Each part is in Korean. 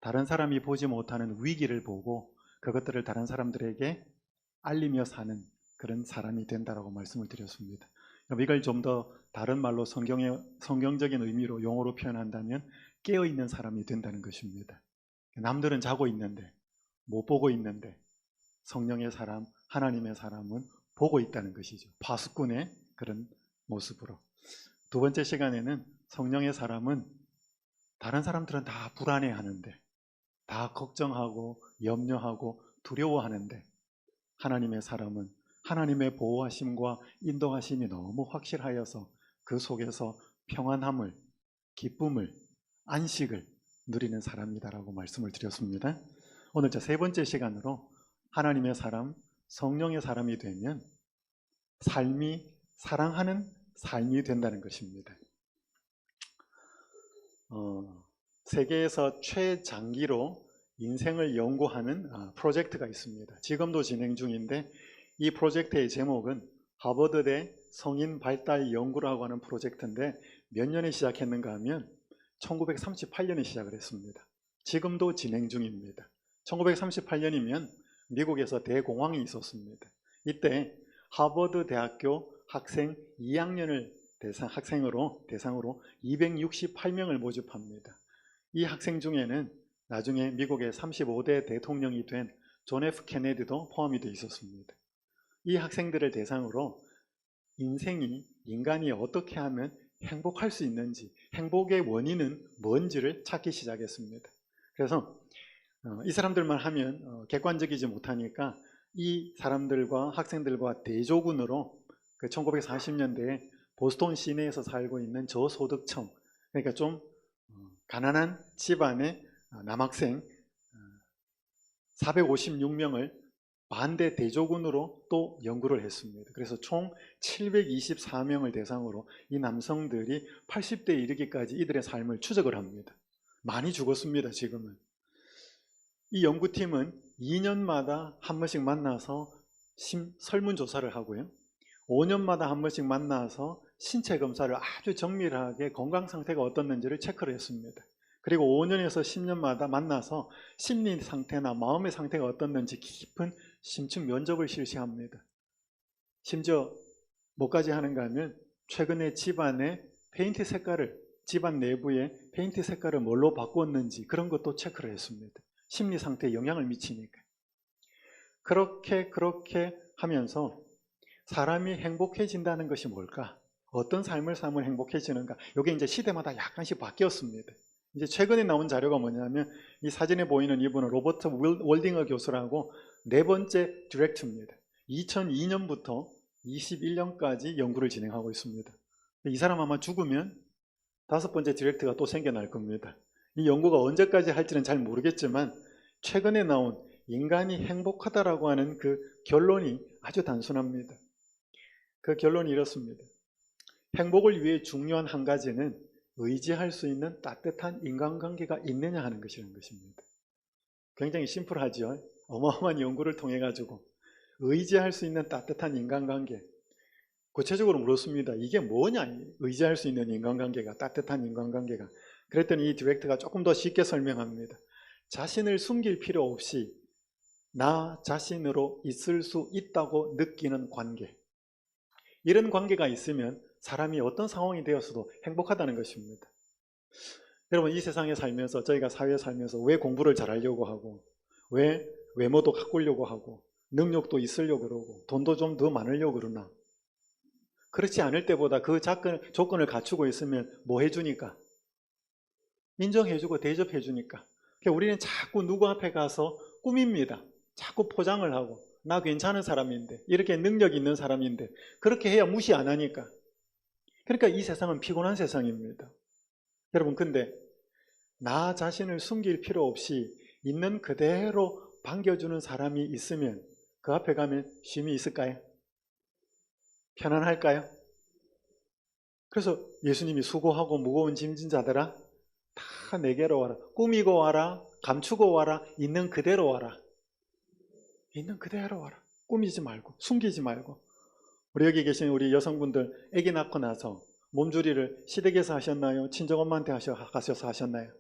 다른 사람이 보지 못하는 위기를 보고 그것들을 다른 사람들에게 알리며 사는 그런 사람이 된다라고 말씀을 드렸습니다. 이걸 좀 더 다른 말로 성경적인 의미로 용어로 표현한다면 깨어있는 사람이 된다는 것입니다. 남들은 자고 있는데, 못 보고 있는데 성령의 사람, 하나님의 사람은 보고 있다는 것이죠. 파수꾼의 그런 모습으로. 두 번째 시간에는 성령의 사람은 다른 사람들은 다 불안해하는데, 다 걱정하고 염려하고 두려워하는데, 하나님의 사람은 하나님의 보호하심과 인도하심이 너무 확실하여서 그 속에서 평안함을, 기쁨을, 안식을 누리는 사람이다라고 말씀을 드렸습니다. 오늘 세 번째 시간으로 하나님의 사람, 성령의 사람이 되면 삶이 사랑하는 삶이 된다는 것입니다. 세계에서 최장기로 인생을 연구하는 프로젝트가 있습니다. 지금도 진행 중인데 이 프로젝트의 제목은 하버드대 성인 발달 연구라고 하는 프로젝트인데 몇 년에 시작했는가 하면 1938년에 시작을 했습니다. 지금도 진행 중입니다. 1938년이면 미국에서 대공황이 있었습니다. 이때 하버드 대학교 학생 2학년을 대상으로 268명을 모집합니다. 이 학생 중에는 나중에 미국의 35대 대통령이 된 존 F 케네디도 포함이 되어 있었습니다. 이 학생들을 대상으로 인간이 어떻게 하면 행복할 수 있는지, 행복의 원인은 뭔지를 찾기 시작했습니다. 그래서 이 사람들만 하면 객관적이지 못하니까 이 사람들과 학생들과 대조군으로 1940년대에 보스턴 시내에서 살고 있는 저소득층, 그러니까 좀 가난한 집안의 남학생 456명을 반대 대조군으로 또 연구를 했습니다. 그래서 총 724명을 대상으로 이 남성들이 80대에 이르기까지 이들의 삶을 추적을 합니다. 많이 죽었습니다. 지금은. 이 연구팀은 2년마다 한 번씩 만나서 설문조사를 하고요, 5년마다 한 번씩 만나서 신체 검사를 아주 정밀하게 건강 상태가 어떻는지를 체크를 했습니다. 그리고 5년에서 10년마다 만나서 심리 상태나 마음의 상태가 어떻는지 깊은 심층 면접을 실시합니다. 심지어 뭐까지 하는가 하면 최근에 집안의 페인트 색깔을, 집안 내부의 페인트 색깔을 뭘로 바꿨는지 그런 것도 체크를 했습니다. 심리 상태에 영향을 미치니까. 그렇게 하면서 사람이 행복해진다는 것이 뭘까? 어떤 삶을 살면 행복해지는가? 이게 이제 시대마다 약간씩 바뀌었습니다. 이제 최근에 나온 자료가 뭐냐면 이 사진에 보이는 이분은 로버트 월딩어 교수라고 네 번째 디렉터입니다. 2002년부터 21년까지 연구를 진행하고 있습니다. 이 사람 아마 죽으면 다섯 번째 디렉터가 또 생겨날 겁니다. 이 연구가 언제까지 할지는 잘 모르겠지만 최근에 나온 인간이 행복하다라고 하는 그 결론이 아주 단순합니다. 그 결론이 이렇습니다. 행복을 위해 중요한 한 가지는 의지할 수 있는 따뜻한 인간관계가 있느냐 하는 것이라는 것입니다. 굉장히 심플하죠. 어마어마한 연구를 통해 가지고 의지할 수 있는 따뜻한 인간관계, 구체적으로 물었습니다. 이게 뭐냐? 의지할 수 있는 인간관계가, 따뜻한 인간관계가. 그랬더니 이 디렉터가 조금 더 쉽게 설명합니다. 자신을 숨길 필요 없이 나 자신으로 있을 수 있다고 느끼는 관계, 이런 관계가 있으면 사람이 어떤 상황이 되었어도 행복하다는 것입니다. 여러분, 이 세상에 살면서, 저희가 사회에 살면서 왜 공부를 잘하려고 하고, 왜 외모도 가꾸려고 하고, 능력도 있으려고 그러고, 돈도 좀 더 많으려고 그러나? 그렇지 않을 때보다 그 조건을 갖추고 있으면 뭐 해주니까? 인정해주고 대접해주니까. 그러니까 우리는 자꾸 누구 앞에 가서 꾸밉니다. 자꾸 포장을 하고, 나 괜찮은 사람인데, 이렇게 능력 있는 사람인데, 그렇게 해야 무시 안 하니까. 그러니까 이 세상은 피곤한 세상입니다. 여러분, 근데 나 자신을 숨길 필요 없이 있는 그대로 반겨주는 사람이 있으면 그 앞에 가면 쉼이 있을까요? 편안할까요? 그래서 예수님이 수고하고 무거운 짐진 자들아 다 내게로 와라. 꾸미고 와라, 감추고 와라, 있는 그대로 와라. 있는 그대로 와라. 꾸미지 말고, 숨기지 말고. 우리 여기 계신 우리 여성분들 아기 낳고 나서 몸조리를 시댁에서 하셨나요? 친정엄마한테 가셔서 하셨나요?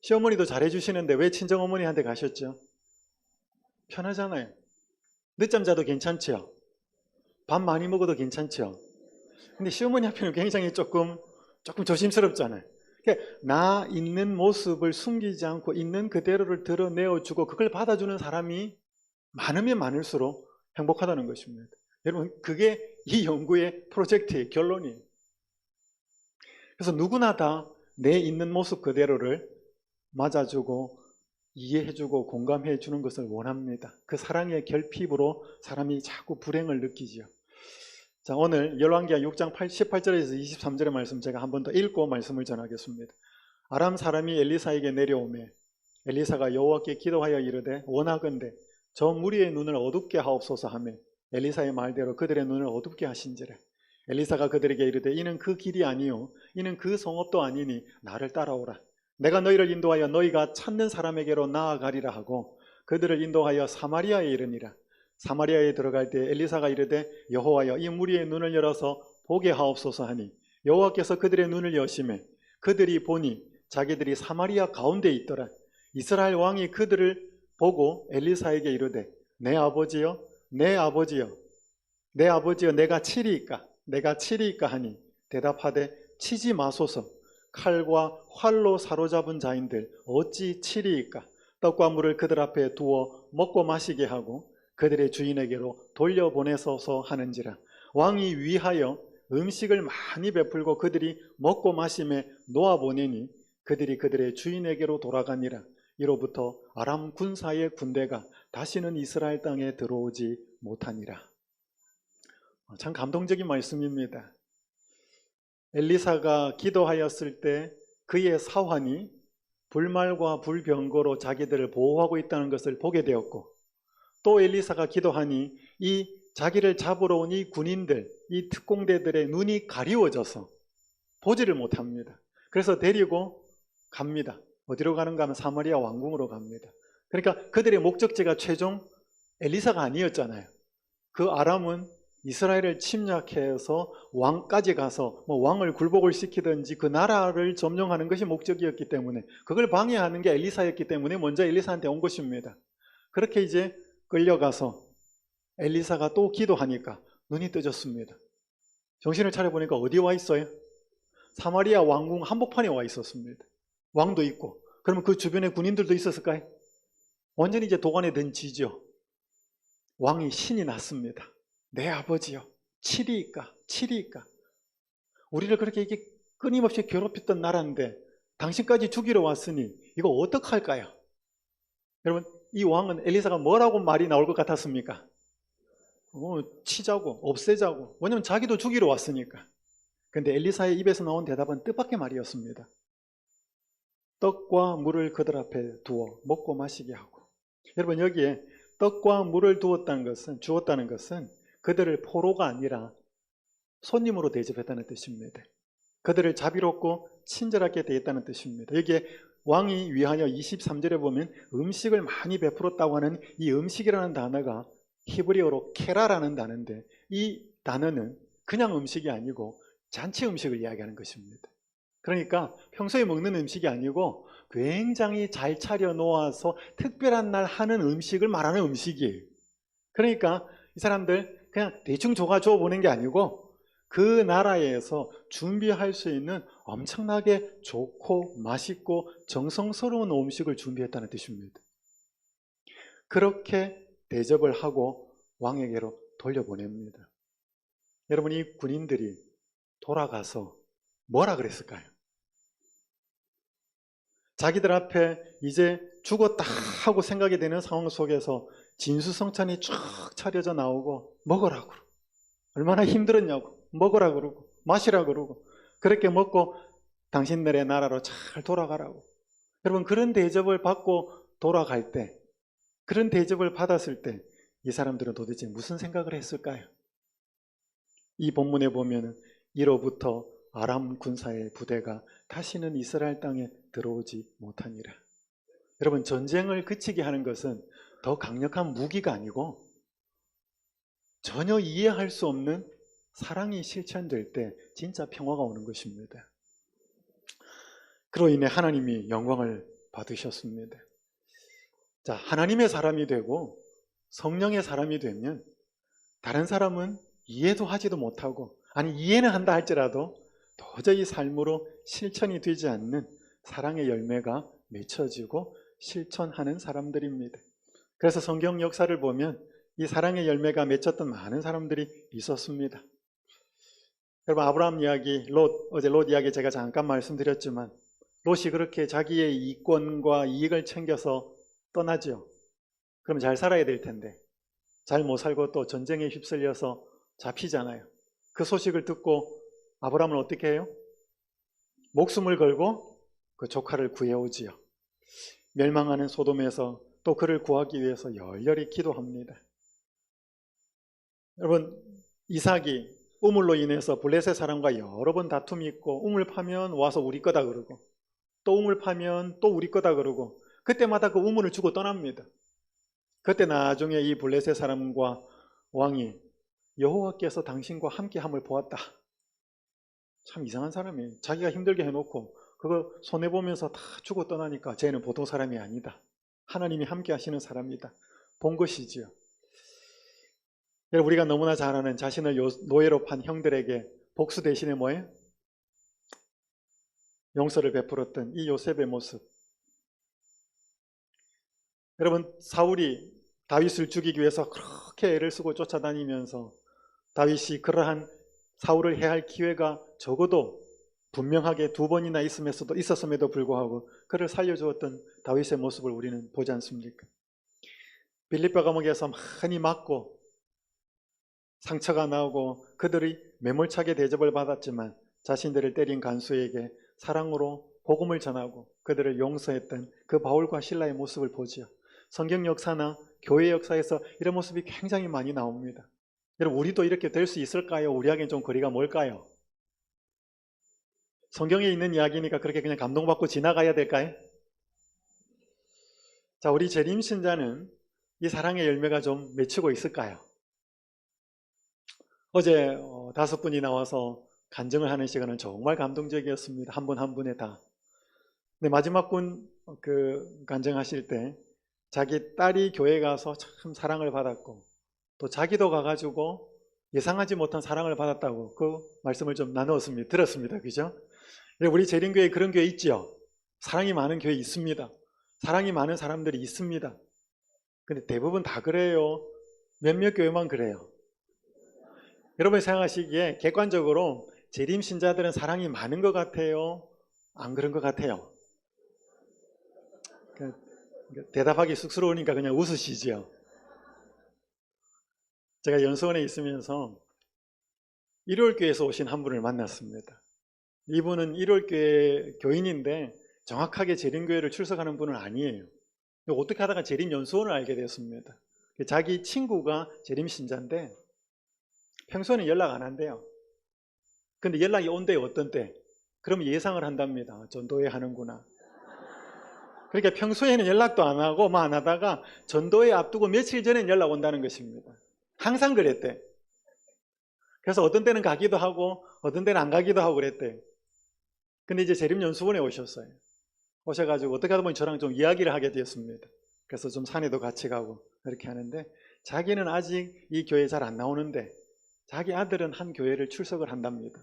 시어머니도 잘해주시는데 왜 친정어머니한테 가셨죠? 편하잖아요. 늦잠 자도 괜찮죠? 밥 많이 먹어도 괜찮죠? 근데 시어머니 앞에는 굉장히 조금 조심스럽잖아요. 그러니까 나 있는 모습을 숨기지 않고 있는 그대로를 드러내어주고 그걸 받아주는 사람이 많으면 많을수록 행복하다는 것입니다. 여러분, 그게 이 연구의 프로젝트의 결론이에요. 그래서 누구나 다 내 있는 모습 그대로를 맞아주고 이해해주고 공감해주는 것을 원합니다. 그 사랑의 결핍으로 사람이 자꾸 불행을 느끼죠. 자, 오늘 열왕기하 6장 18절에서 23절의 말씀 제가 한 번 더 읽고 말씀을 전하겠습니다. 아람 사람이 엘리사에게 내려오매 엘리사가 여호와께 기도하여 이르되 원하건대 저 무리의 눈을 어둡게 하옵소서 하며 엘리사의 말대로 그들의 눈을 어둡게 하신지라. 엘리사가 그들에게 이르되 이는 그 길이 아니요 이는 그 성읍도 아니니 나를 따라오라. 내가 너희를 인도하여 너희가 찾는 사람에게로 나아가리라 하고 그들을 인도하여 사마리아에 이르니라. 사마리아에 들어갈 때 엘리사가 이르되 여호와여 이 무리의 눈을 열어서 보게 하옵소서 하니 여호와께서 그들의 눈을 여시매 그들이 보니 자기들이 사마리아 가운데 있더라. 이스라엘 왕이 그들을 보고 엘리사에게 이르되 내 아버지여 내 아버지여 내 아버지여 내가 치리이까 하니 대답하되 치지 마소서. 칼과 활로 사로잡은 자인들 어찌 치리이까. 떡과 물을 그들 앞에 두어 먹고 마시게 하고 그들의 주인에게로 돌려보내소서 하는지라. 왕이 위하여 음식을 많이 베풀고 그들이 먹고 마심에 놓아보내니 그들이 그들의 주인에게로 돌아가니라. 이로부터 아람 군사의 군대가 다시는 이스라엘 땅에 들어오지 못하니라. 참 감동적인 말씀입니다. 엘리사가 기도하였을 때 그의 사환이 불말과 불병거로 자기들을 보호하고 있다는 것을 보게 되었고 또 엘리사가 기도하니 이 자기를 잡으러 온 이 군인들, 이 특공대들의 눈이 가리워져서 보지를 못합니다. 그래서 데리고 갑니다. 어디로 가는가 하면 사마리아 왕궁으로 갑니다. 그러니까 그들의 목적지가 최종 엘리사가 아니었잖아요. 그 아람은 이스라엘을 침략해서 왕까지 가서 왕을 굴복을 시키든지 그 나라를 점령하는 것이 목적이었기 때문에 그걸 방해하는 게 엘리사였기 때문에 먼저 엘리사한테 온 것입니다. 그렇게 이제 끌려가서 엘리사가 또 기도하니까 눈이 뜨졌습니다. 정신을 차려보니까 어디 와 있어요? 사마리아 왕궁 한복판에 와 있었습니다. 왕도 있고 그러면 그 주변에 군인들도 있었을까요? 완전히 이제 도관에 든 지죠. 왕이 신이 났습니다. 내 아버지요 치리이까. 우리를 그렇게 이게 끊임없이 괴롭혔던 나라인데 당신까지 죽이러 왔으니 이거 어떡할까요? 여러분, 이 왕은 엘리사가 뭐라고 말이 나올 것 같았습니까? 치자고 없애자고. 왜냐면 자기도 죽이러 왔으니까. 그런데 엘리사의 입에서 나온 대답은 뜻밖의 말이었습니다. 떡과 물을 그들 앞에 두어 먹고 마시게 하고. 여러분, 여기에 떡과 물을 주었다는 것은 그들을 포로가 아니라 손님으로 대접했다는 뜻입니다. 그들을 자비롭고 친절하게 대했다는 뜻입니다. 여기에 왕이 위하여 23절에 보면 음식을 많이 베풀었다고 하는 이 음식이라는 단어가 히브리어로 케라라는 단어인데 이 단어는 그냥 음식이 아니고 잔치 음식을 이야기하는 것입니다. 그러니까 평소에 먹는 음식이 아니고 굉장히 잘 차려 놓아서 특별한 날 하는 음식을 말하는 음식이에요. 그러니까 이 사람들 그냥 대충 줘가 보는 게 아니고 그 나라에서 준비할 수 있는 엄청나게 좋고 맛있고 정성스러운 음식을 준비했다는 뜻입니다. 그렇게 대접을 하고 왕에게로 돌려보냅니다. 여러분, 이 군인들이 돌아가서 뭐라 그랬을까요? 자기들 앞에 이제 죽었다 하고 생각이 되는 상황 속에서 진수성찬이 쫙 차려져 나오고 먹으라고 그러고 얼마나 힘들었냐고 먹으라고 그러고 마시라고 그러고 그렇게 먹고 당신들의 나라로 잘 돌아가라고. 여러분, 그런 대접을 받고 돌아갈 때, 그런 대접을 받았을 때 이 사람들은 도대체 무슨 생각을 했을까요? 이 본문에 보면 이로부터 아람 군사의 부대가 다시는 이스라엘 땅에 들어오지 못하니라. 여러분, 전쟁을 그치게 하는 것은 더 강력한 무기가 아니고 전혀 이해할 수 없는 사랑이 실천될 때 진짜 평화가 오는 것입니다. 그로 인해 하나님이 영광을 받으셨습니다. 자, 하나님의 사람이 되고 성령의 사람이 되면 다른 사람은 이해도 하지도 못하고, 아니 이해는 한다 할지라도 도저히 삶으로 실천이 되지 않는 사랑의 열매가 맺혀지고 실천하는 사람들입니다. 그래서 성경 역사를 보면 이 사랑의 열매가 맺혔던 많은 사람들이 있었습니다. 여러분, 아브라함 이야기, 어제 롯 이야기 제가 잠깐 말씀드렸지만, 롯이 그렇게 자기의 이권과 이익을 챙겨서 떠나죠. 그럼 잘 살아야 될 텐데 잘 못 살고 또 전쟁에 휩쓸려서 잡히잖아요. 그 소식을 듣고 아브라함은 어떻게 해요? 목숨을 걸고 그 조카를 구해오지요. 멸망하는 소돔에서 또 그를 구하기 위해서 열렬히 기도합니다. 여러분, 이삭이 우물로 인해서 블레셋 사람과 여러 번 다툼이 있고, 우물 파면 와서 우리 거다 그러고, 또 우물 파면 또 우리 거다 그러고, 그때마다 그 우물을 주고 떠납니다. 그때 나중에 이 블레셋 사람과 왕이 여호와께서 당신과 함께함을 보았다. 참 이상한 사람이에요. 자기가 힘들게 해놓고 그거 손해보면서 다 주고 떠나니까 쟤는 보통 사람이 아니다. 하나님이 함께 하시는 사람이다. 본 것이지요. 여러분, 우리가 너무나 잘 아는 자신을 노예로 판 형들에게 복수 대신에 뭐예요? 용서를 베풀었던 이 요셉의 모습. 여러분, 사울이 다윗을 죽이기 위해서 그렇게 애를 쓰고 쫓아다니면서 다윗이 그러한 사울을 해할 기회가 적어도 분명하게 2번이나 있었음에도 불구하고 그를 살려주었던 다윗의 모습을 우리는 보지 않습니까? 빌립보 감옥에서 많이 맞고 상처가 나오고 그들이 매몰차게 대접을 받았지만 자신들을 때린 간수에게 사랑으로 복음을 전하고 그들을 용서했던 그 바울과 실라의 모습을 보지요. 성경 역사나 교회 역사에서 이런 모습이 굉장히 많이 나옵니다. 여러분, 우리도 이렇게 될 수 있을까요? 우리에겐 좀 거리가 멀까요? 성경에 있는 이야기니까 그렇게 그냥 감동받고 지나가야 될까요? 자, 우리 재림신자는 이 사랑의 열매가 좀 맺히고 있을까요? 어제 5분이 나와서 간증을 하는 시간은 정말 감동적이었습니다. 한 분 한 분에 다. 근데 마지막 분 간증하실 때 자기 딸이 교회 가서 참 사랑을 받았고 또 자기도 가가지고 예상하지 못한 사랑을 받았다고 그 말씀을 좀 들었습니다. 그죠? 우리 재림교회 그런 교회 있죠? 사랑이 많은 교회 있습니다. 사랑이 많은 사람들이 있습니다. 근데 대부분 다 그래요? 몇몇 교회만 그래요? 여러분이 생각하시기에 객관적으로 재림신자들은 사랑이 많은 것 같아요? 안 그런 것 같아요? 대답하기 쑥스러우니까 그냥 웃으시죠. 제가 연수원에 있으면서 일월교회에서 오신 한 분을 만났습니다. 이분은 일월교회 교인인데 정확하게 재림교회를 출석하는 분은 아니에요. 어떻게 하다가 재림연수원을 알게 됐습니다. 자기 친구가 재림신자인데 평소에는 연락 안 한대요. 근데 연락이 온대요. 어떤 때? 그럼 예상을 한답니다. 전도회 하는구나. 그러니까 평소에는 연락도 안 하고 안 하다가 전도회 앞두고 며칠 전엔 연락 온다는 것입니다. 항상 그랬대. 그래서 어떤 때는 가기도 하고 어떤 때는 안 가기도 하고 그랬대. 근데 이제 재림연수원에 오셨어요. 오셔가지고 어떻게 하다 보니 저랑 좀 이야기를 하게 되었습니다. 그래서 좀 산에도 같이 가고 이렇게 하는데 자기는 아직 이 교회 잘 안 나오는데 자기 아들은 한 교회를 출석을 한답니다.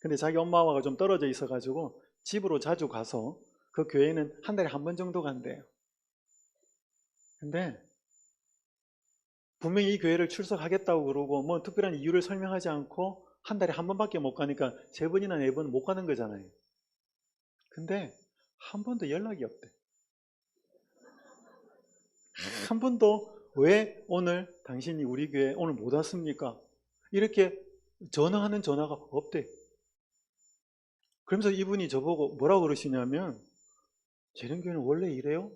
근데 자기 엄마와 좀 떨어져 있어가지고 집으로 자주 가서 그 교회는 한 달에 한 번 정도 간대요. 근데 분명히 이 교회를 출석하겠다고 그러고 뭐 특별한 이유를 설명하지 않고 한 달에 한 번밖에 못 가니까 3번이나 4번 못 가는 거잖아요. 근데 한 번도 연락이 없대. 한 번도 왜 오늘 당신이 우리 교회 오늘 못 왔습니까? 이렇게 전화하는 전화가 없대. 그러면서 이분이 저보고 뭐라고 그러시냐면 재림교회는 원래 이래요?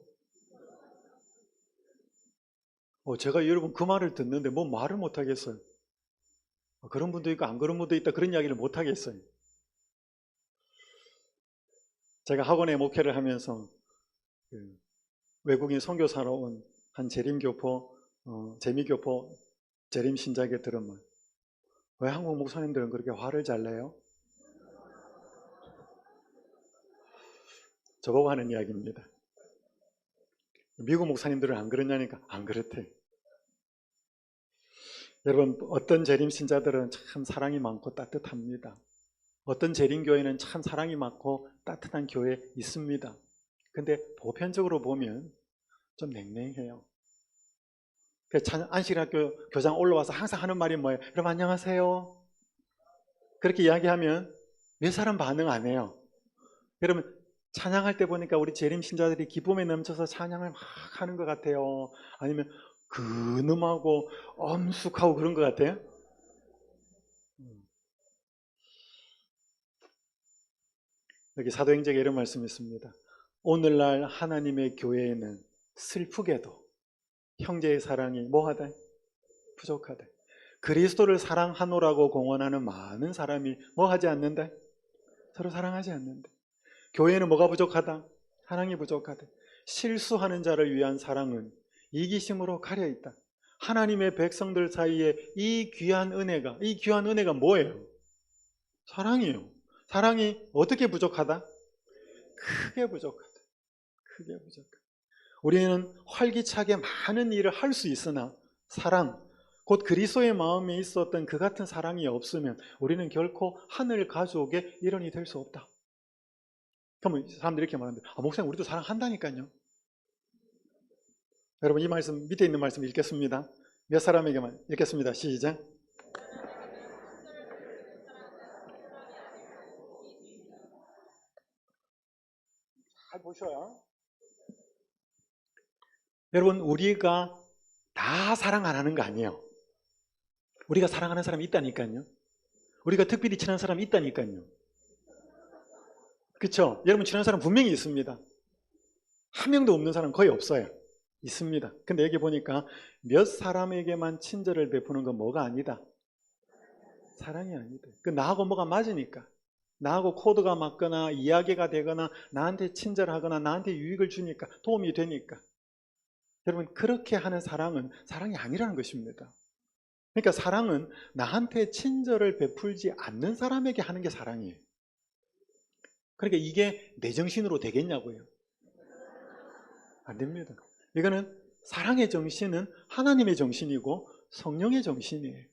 제가 여러분 그 말을 듣는데 뭐 말을 못 하겠어요. 그런 분도 있고 안 그런 분도 있다 그런 이야기를 못 하겠어요. 제가 학원에 목회를 하면서 외국인 선교사로 온 한 재림교포, 재미교포 재림신자에게 들은 말. 왜 한국 목사님들은 그렇게 화를 잘 내요? 저보고 하는 이야기입니다. 미국 목사님들은 안 그러냐니까 안 그렇대. 여러분, 어떤 재림 신자들은 참 사랑이 많고 따뜻합니다. 어떤 재림교회는 참 사랑이 많고 따뜻한 교회 있습니다. 근데 보편적으로 보면 좀 냉랭해요. 안식일학교 교장 올라와서 항상 하는 말이 뭐예요? 여러분 안녕하세요. 그렇게 이야기하면 몇 사람 반응 안 해요. 여러분 찬양할 때 보니까 우리 재림 신자들이 기쁨에 넘쳐서 찬양을 막 하는 것 같아요. 아니면 근엄하고 엄숙하고 그런 것 같아요. 여기 사도행전에 이런 말씀이 있습니다. 오늘날 하나님의 교회에는 슬프게도 형제의 사랑이 뭐하다? 부족하다. 그리스도를 사랑하노라고 공언하는 많은 사람이 뭐하지 않는다? 서로 사랑하지 않는다. 교회에는 뭐가 부족하다? 사랑이 부족하다. 실수하는 자를 위한 사랑은 이기심으로 가려있다. 하나님의 백성들 사이에 이 귀한 은혜가 뭐예요? 사랑이에요. 사랑이 어떻게 부족하다? 크게 부족하다. 크게 부족하다. 우리는 활기차게 많은 일을 할 수 있으나 사랑, 곧 그리스도의 마음에 있었던 그 같은 사랑이 없으면 우리는 결코 하늘 가족의 일원이 될 수 없다. 그러면 사람들이 이렇게 말합니다. 목사님 우리도 사랑한다니까요. 여러분 이 말씀 밑에 있는 말씀 읽겠습니다. 몇 사람에게만 읽겠습니다. 시작. 잘 보셔요. 여러분 우리가 다 사랑 안 하는 거 아니에요. 우리가 사랑하는 사람이 있다니까요. 우리가 특별히 친한 사람이 있다니까요. 그렇죠? 여러분 친한 사람 분명히 있습니다. 한 명도 없는 사람 거의 없어요. 있습니다. 근데 여기 보니까 몇 사람에게만 친절을 베푸는 건 뭐가 아니다? 사랑이 아니다. 그 나하고 뭐가 맞으니까. 나하고 코드가 맞거나 이야기가 되거나 나한테 친절하거나 나한테 유익을 주니까 도움이 되니까. 여러분 그렇게 하는 사랑은 사랑이 아니라는 것입니다. 그러니까 사랑은 나한테 친절을 베풀지 않는 사람에게 하는 게 사랑이에요. 그러니까 이게 내 정신으로 되겠냐고요. 안 됩니다. 이거는 사랑의 정신은 하나님의 정신이고 성령의 정신이에요.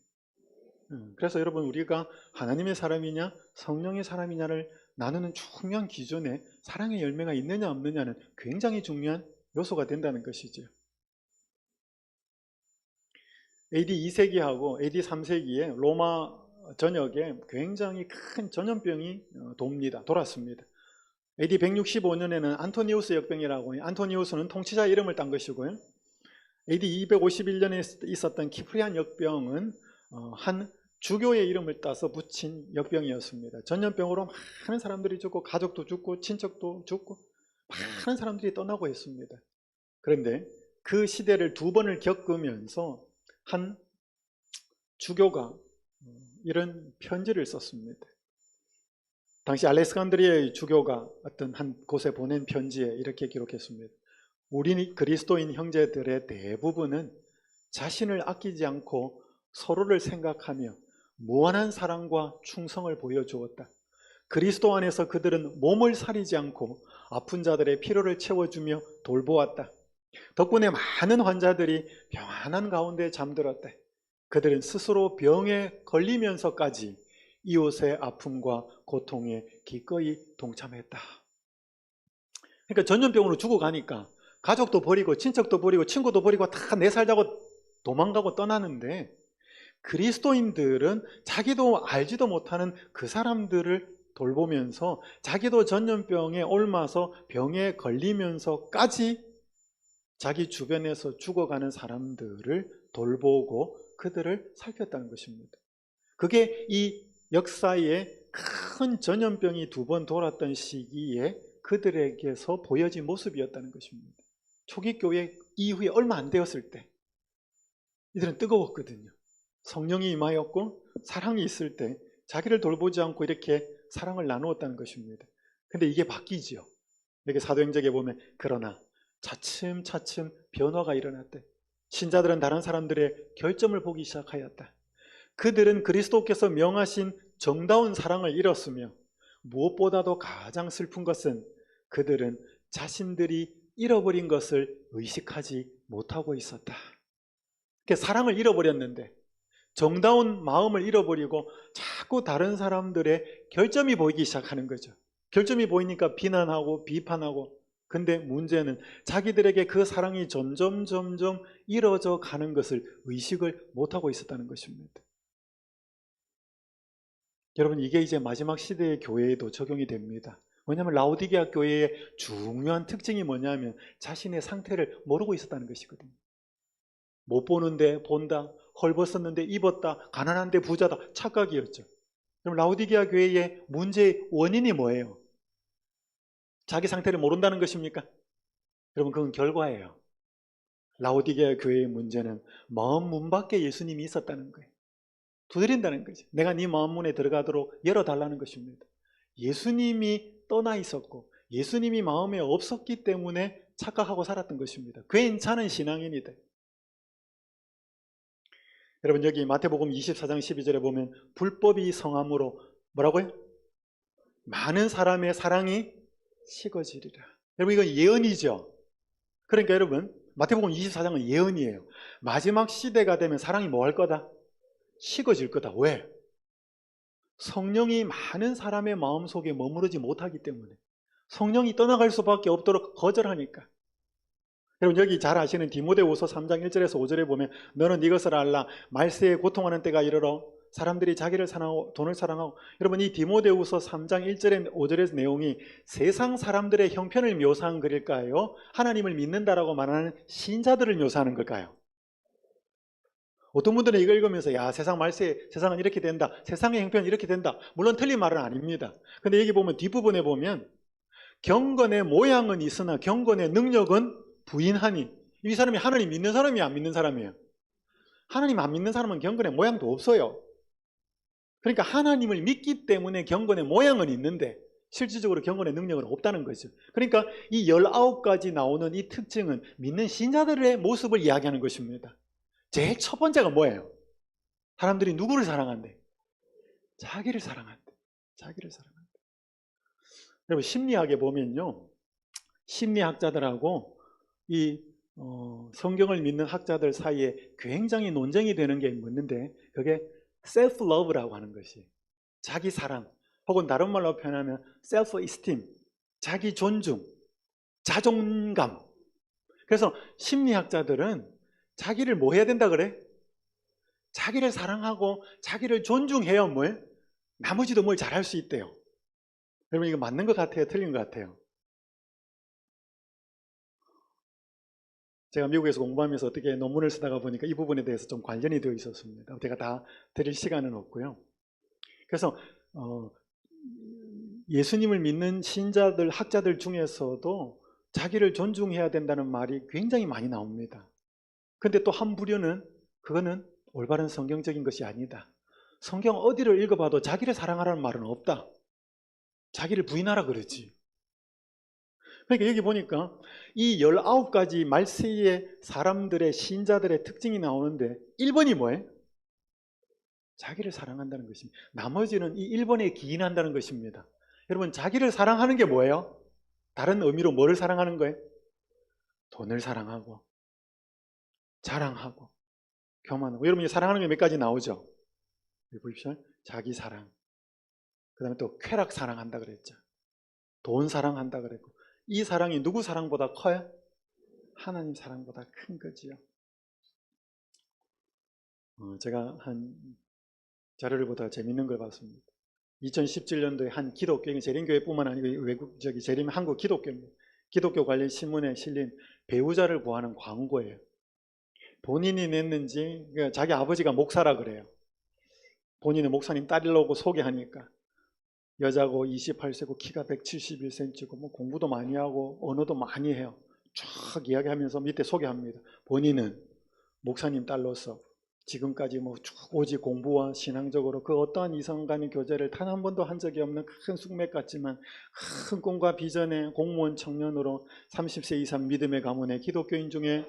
그래서 여러분 우리가 하나님의 사람이냐 성령의 사람이냐를 나누는 중요한 기준에 사랑의 열매가 있느냐 없느냐는 굉장히 중요한 요소가 된다는 것이죠. AD 2세기하고 AD 3세기에 로마 전역에 굉장히 큰 전염병이 돌았습니다. AD 165년에는 안토니우스 역병이라고, 안토니우스는 통치자 이름을 딴 것이고요. AD 251년에 있었던 키프리안 역병은 한 주교의 이름을 따서 붙인 역병이었습니다. 전염병으로 많은 사람들이 죽고 가족도 죽고 친척도 죽고 많은 사람들이 떠나고 했습니다. 그런데 그 시대를 두 번을 겪으면서 한 주교가 이런 편지를 썼습니다. 당시 알렉산드리아의 주교가 어떤 한 곳에 보낸 편지에 이렇게 기록했습니다. 우리 그리스도인 형제들의 대부분은 자신을 아끼지 않고 서로를 생각하며 무한한 사랑과 충성을 보여주었다. 그리스도 안에서 그들은 몸을 사리지 않고 아픈 자들의 필요를 채워주며 돌보았다. 덕분에 많은 환자들이 평안한 가운데 잠들었다. 그들은 스스로 병에 걸리면서까지 이웃의 아픔과 고통에 기꺼이 동참했다. 그러니까 전염병으로 죽어가니까 가족도 버리고 친척도 버리고 친구도 버리고 다 내 살자고 도망가고 떠나는데 그리스도인들은 자기도 알지도 못하는 그 사람들을 돌보면서 자기도 전염병에 옮아서 병에 걸리면서까지 자기 주변에서 죽어가는 사람들을 돌보고 그들을 살폈다는 것입니다. 그게 이 역사에 큰 전염병이 두 번 돌았던 시기에 그들에게서 보여진 모습이었다는 것입니다. 초기 교회 이후에 얼마 안 되었을 때 이들은 뜨거웠거든요. 성령이 임하였고 사랑이 있을 때 자기를 돌보지 않고 이렇게 사랑을 나누었다는 것입니다. 근데 이게 바뀌지요. 여기 사도행전에 보면 그러나 차츰차츰 변화가 일어났대. 신자들은 다른 사람들의 결점을 보기 시작하였다. 그들은 그리스도께서 명하신 정다운 사랑을 잃었으며 무엇보다도 가장 슬픈 것은 그들은 자신들이 잃어버린 것을 의식하지 못하고 있었다. 그러니까 사랑을 잃어버렸는데 정다운 마음을 잃어버리고 자꾸 다른 사람들의 결점이 보이기 시작하는 거죠. 결점이 보이니까 비난하고 비판하고. 근데 문제는 자기들에게 그 사랑이 점점 잃어져 가는 것을 의식을 못하고 있었다는 것입니다. 여러분, 이게 이제 마지막 시대의 교회에도 적용이 됩니다. 왜냐하면 라오디게아 교회의 중요한 특징이 뭐냐면 자신의 상태를 모르고 있었다는 것이거든요. 못 보는데 본다, 헐벗었는데 입었다, 가난한데 부자다, 착각이었죠. 그럼 라오디게아 교회의 문제의 원인이 뭐예요? 자기 상태를 모른다는 것입니까? 여러분, 그건 결과예요. 라오디게아 교회의 문제는 마음 문 밖에 예수님이 있었다는 거예요. 두드린다는 거죠. 내가 네 마음 문에 들어가도록 열어달라는 것입니다. 예수님이 떠나 있었고 예수님이 마음에 없었기 때문에 착각하고 살았던 것입니다. 괜찮은 신앙인이다. 여러분, 여기 마태복음 24장 12절에 보면 불법이 성함으로 뭐라고요? 많은 사람의 사랑이 식어지리라. 여러분, 이건 예언이죠. 그러니까 여러분, 마태복음 24장은 예언이에요. 마지막 시대가 되면 사랑이 뭐 할 거다? 식어질 거다. 왜? 성령이 많은 사람의 마음속에 머무르지 못하기 때문에. 성령이 떠나갈 수밖에 없도록 거절하니까. 여러분, 여기 잘 아시는 디모데후서 3장 1절에서 5절에 보면 너는 이것을 알라, 말세에 고통하는 때가 이르러 사람들이 자기를 사랑하고 돈을 사랑하고. 여러분, 이 디모데후서 3장 1절에 5절의 내용이 세상 사람들의 형편을 묘사한 글일까요? 하나님을 믿는다라고 말하는 신자들을 묘사하는 걸까요? 어떤 분들은 이걸 읽으면서 야, 세상 말세, 세상은 이렇게 된다, 세상의 형편은 이렇게 된다. 물론 틀린 말은 아닙니다. 근데 여기 보면 뒷부분에 보면 경건의 모양은 있으나 경건의 능력은 부인하니. 이 사람이 하나님 믿는 사람이 안 믿는 사람이에요? 하나님 안 믿는 사람은 경건의 모양도 없어요. 그러니까 하나님을 믿기 때문에 경건의 모양은 있는데 실질적으로 경건의 능력은 없다는 거죠. 그러니까 이 19가지 나오는 이 특징은 믿는 신자들의 모습을 이야기하는 것입니다. 제일 첫 번째가 뭐예요? 사람들이 누구를 사랑한대? 자기를 사랑한대. 자기를 사랑한대. 여러분, 심리학에 보면요, 심리학자들하고 이 성경을 믿는 학자들 사이에 굉장히 논쟁이 되는 게 있는데 그게 self love라고 하는 것이 자기 사랑, 혹은 다른 말로 표현하면 self esteem, 자기 존중, 자존감. 그래서 심리학자들은 자기를 뭐 해야 된다 그래? 자기를 사랑하고 자기를 존중해야 뭘? 나머지도 뭘 잘할 수 있대요. 여러분, 이거 맞는 것 같아요? 틀린 것 같아요? 제가 미국에서 공부하면서 어떻게 논문을 쓰다가 보니까 이 부분에 대해서 좀 관련이 되어 있었습니다. 제가 다 드릴 시간은 없고요. 그래서 예수님을 믿는 신자들, 학자들 중에서도 자기를 존중해야 된다는 말이 굉장히 많이 나옵니다. 근데 또 한 부류는 그거는 올바른 성경적인 것이 아니다. 성경 어디를 읽어봐도 자기를 사랑하라는 말은 없다. 자기를 부인하라 그러지. 그러니까 여기 보니까 이 19가지 말세의 사람들의 신자들의 특징이 나오는데 1번이 뭐예요? 자기를 사랑한다는 것입니다. 나머지는 이 1번에 기인한다는 것입니다. 여러분, 자기를 사랑하는 게 뭐예요? 다른 의미로 뭐를 사랑하는 거예요? 돈을 사랑하고 자랑하고 교만하고. 여러분, 사랑하는 게 몇 가지 나오죠? 여기 보십시오. 자기 사랑, 그 다음에 또 쾌락 사랑한다 그랬죠. 돈 사랑한다 그랬고. 이 사랑이 누구 사랑보다 커요? 하나님 사랑보다 큰 거지요. 제가 한 자료를 보다가 재밌는 걸 봤습니다. 2017년도에 한 기독교, 재림교회뿐만 아니고 외국 재림 한국 기독교입니다. 기독교 관련 신문에 실린 배우자를 구하는 광고예요. 본인이 냈는지, 그러니까 자기 아버지가 목사라 그래요. 본인은 목사님 딸이라고 소개하니까 여자고 28세고 키가 171cm고 뭐 공부도 많이 하고 언어도 많이 해요. 쫙 이야기하면서 밑에 소개합니다. 본인은 목사님 딸로서 지금까지 뭐 오직 공부와 신앙적으로 그 어떠한 이성 간의 교제를 단 한 번도 한 적이 없는 큰 숙맥 같지만 큰 꿈과 비전의 공무원 청년으로 30세 이상 믿음의 가문의 기독교인 중에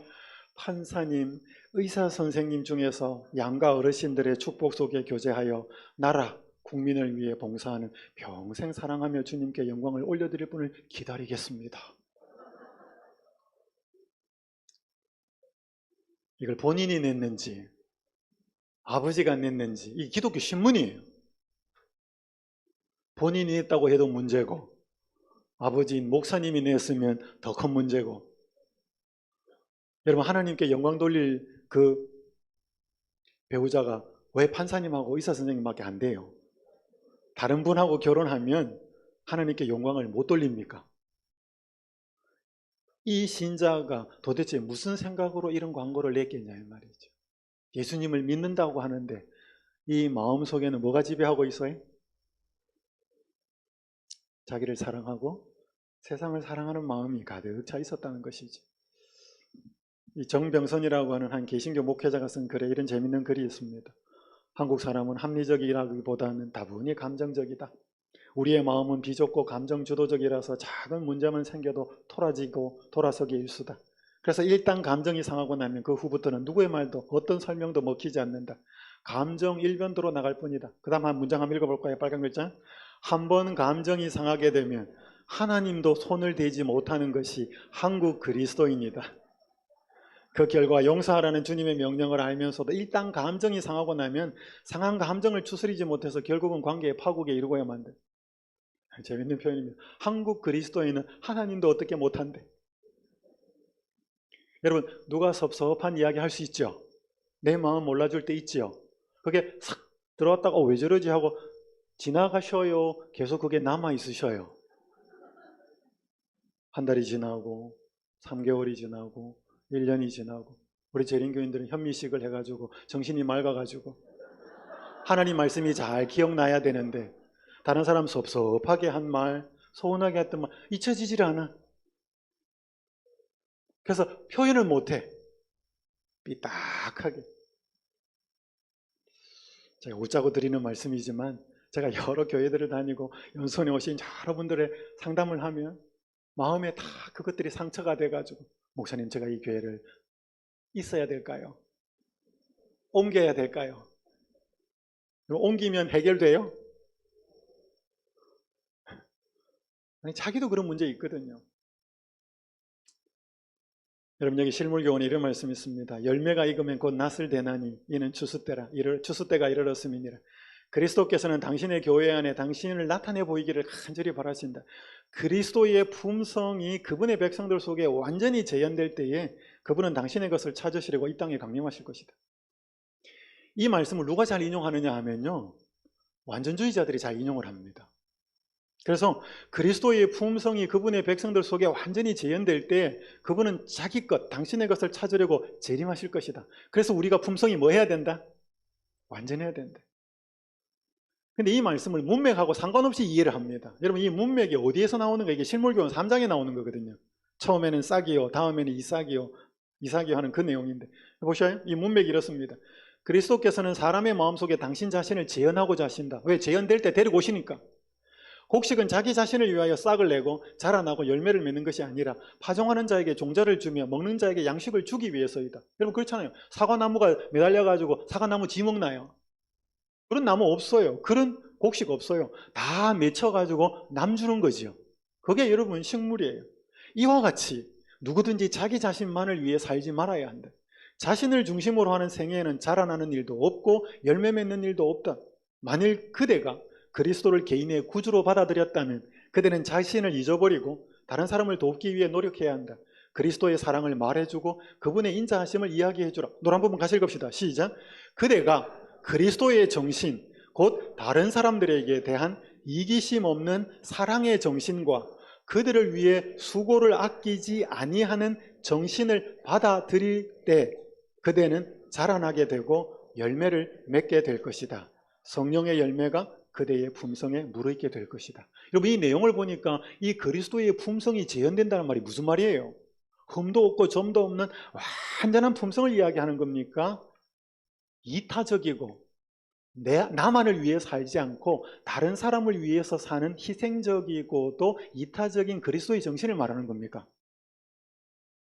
판사님, 의사 선생님 중에서 양가 어르신들의 축복 속에 교제하여 나라, 국민을 위해 봉사하는 평생 사랑하며 주님께 영광을 올려드릴 분을 기다리겠습니다. 이걸 본인이 냈는지 아버지가 냈는지, 이 기독교 신문이에요. 본인이 냈다고 해도 문제고 아버지인 목사님이 냈으면 더 큰 문제고. 여러분, 하나님께 영광 돌릴 그 배우자가 왜 판사님하고 의사 선생님밖에 안 돼요? 다른 분하고 결혼하면 하나님께 영광을 못 돌립니까? 이 신자가 도대체 무슨 생각으로 이런 광고를 냈겠냐 이 말이죠. 예수님을 믿는다고 하는데 이 마음속에는 뭐가 지배하고 있어요? 자기를 사랑하고 세상을 사랑하는 마음이 가득 차 있었다는 것이지. 이 정병선이라고 하는 한 개신교 목회자가 쓴 글에 이런 재밌는 글이 있습니다. 한국 사람은 합리적이라기보다는 다분히 감정적이다. 우리의 마음은 비좁고 감정 주도적이라서 작은 문제만 생겨도 토라지고 돌아서기 일수다. 그래서 일단 감정이 상하고 나면 그 후부터는 누구의 말도 어떤 설명도 먹히지 않는다. 감정 일변도로 나갈 뿐이다. 그 다음 한 문장 한번 읽어볼까요? 빨간 글자. 한 번 감정이 상하게 되면 하나님도 손을 대지 못하는 것이 한국 그리스도인이다. 그 결과 용서하라는 주님의 명령을 알면서도 일단 감정이 상하고 나면 상한 감정을 추스리지 못해서 결국은 관계의 파국에 이르고야만 돼. 재밌는 표현입니다. 한국 그리스도인은 하나님도 어떻게 못한대. 여러분, 누가 섭섭한 이야기 할 수 있죠? 내 마음 몰라줄 때 있지요? 그게 싹 들어왔다가 왜 저러지 하고 지나가셔요? 계속 그게 남아있으셔요? 한 달이 지나고 3개월이 지나고 1년이 지나고 우리 재림교인들은 현미식을 해가지고 정신이 맑아가지고 하나님 말씀이 잘 기억나야 되는데 다른 사람 섭섭하게 한 말, 서운하게 했던 말 잊혀지질 않아. 그래서 표현을 못해. 삐딱하게. 제가 웃자고 드리는 말씀이지만 제가 여러 교회들을 다니고 연수원에 오신 여러분들의 상담을 하면 마음에 다 그것들이 상처가 돼가지고 목사님, 제가 이 교회를 있어야 될까요? 옮겨야 될까요? 옮기면 해결돼요? 아니, 자기도 그런 문제 있거든요. 여러분, 여기 실물교훈에 이런 말씀이 있습니다. 열매가 익으면 곧 낫을 대나니 이는 추수때가 이르렀음이니라. 그리스도께서는 당신의 교회 안에 당신을 나타내 보이기를 간절히 바라신다. 그리스도의 품성이 그분의 백성들 속에 완전히 재현될 때에 그분은 당신의 것을 찾으시려고 이 땅에 강림하실 것이다. 이 말씀을 누가 잘 인용하느냐 하면요, 완전주의자들이 잘 인용을 합니다. 그래서 그리스도의 품성이 그분의 백성들 속에 완전히 재현될 때 그분은 자기 것, 당신의 것을 찾으려고 재림하실 것이다. 그래서 우리가 품성이 뭐 해야 된다? 완전해야 된다. 근데 이 말씀을 문맥하고 상관없이 이해를 합니다. 여러분, 이 문맥이 어디에서 나오는 거? 이게 실물교훈 3장에 나오는 거거든요. 처음에는 싹이요, 다음에는 이삭이요 하는 그 내용인데, 보셔요. 이 문맥이 이렇습니다. 그리스도께서는 사람의 마음속에 당신 자신을 재현하고자 하신다. 왜? 재현될 때 데리고 오시니까. 곡식은 자기 자신을 위하여 싹을 내고 자라나고 열매를 맺는 것이 아니라 파종하는 자에게 종자를 주며 먹는 자에게 양식을 주기 위해서이다. 여러분, 그렇잖아요. 사과나무가 매달려가지고 사과나무 지 먹나요? 그런 나무 없어요. 그런 곡식 없어요. 다 맺혀가지고 남 주는 거지요. 그게 여러분 식물이에요. 이와 같이 누구든지 자기 자신만을 위해 살지 말아야 한다. 자신을 중심으로 하는 생애에는 자라나는 일도 없고 열매 맺는 일도 없다. 만일 그대가 그리스도를 개인의 구주로 받아들였다면 그대는 자신을 잊어버리고 다른 사람을 돕기 위해 노력해야 한다. 그리스도의 사랑을 말해주고 그분의 인자하심을 이야기해주라. 노래 한 번만 같이 읽읍시다. 시작. 그대가 그리스도의 정신, 곧 다른 사람들에게 대한 이기심 없는 사랑의 정신과 그들을 위해 수고를 아끼지 아니하는 정신을 받아들일 때 그대는 자라나게 되고 열매를 맺게 될 것이다. 성령의 열매가 그대의 품성에 무르익게 될 것이다. 여러분, 이 내용을 보니까 이 그리스도의 품성이 재현된다는 말이 무슨 말이에요? 흠도 없고 점도 없는 완전한 품성을 이야기하는 겁니까? 이타적이고 나만을 위해 살지 않고 다른 사람을 위해서 사는 희생적이고도 이타적인 그리스도의 정신을 말하는 겁니까?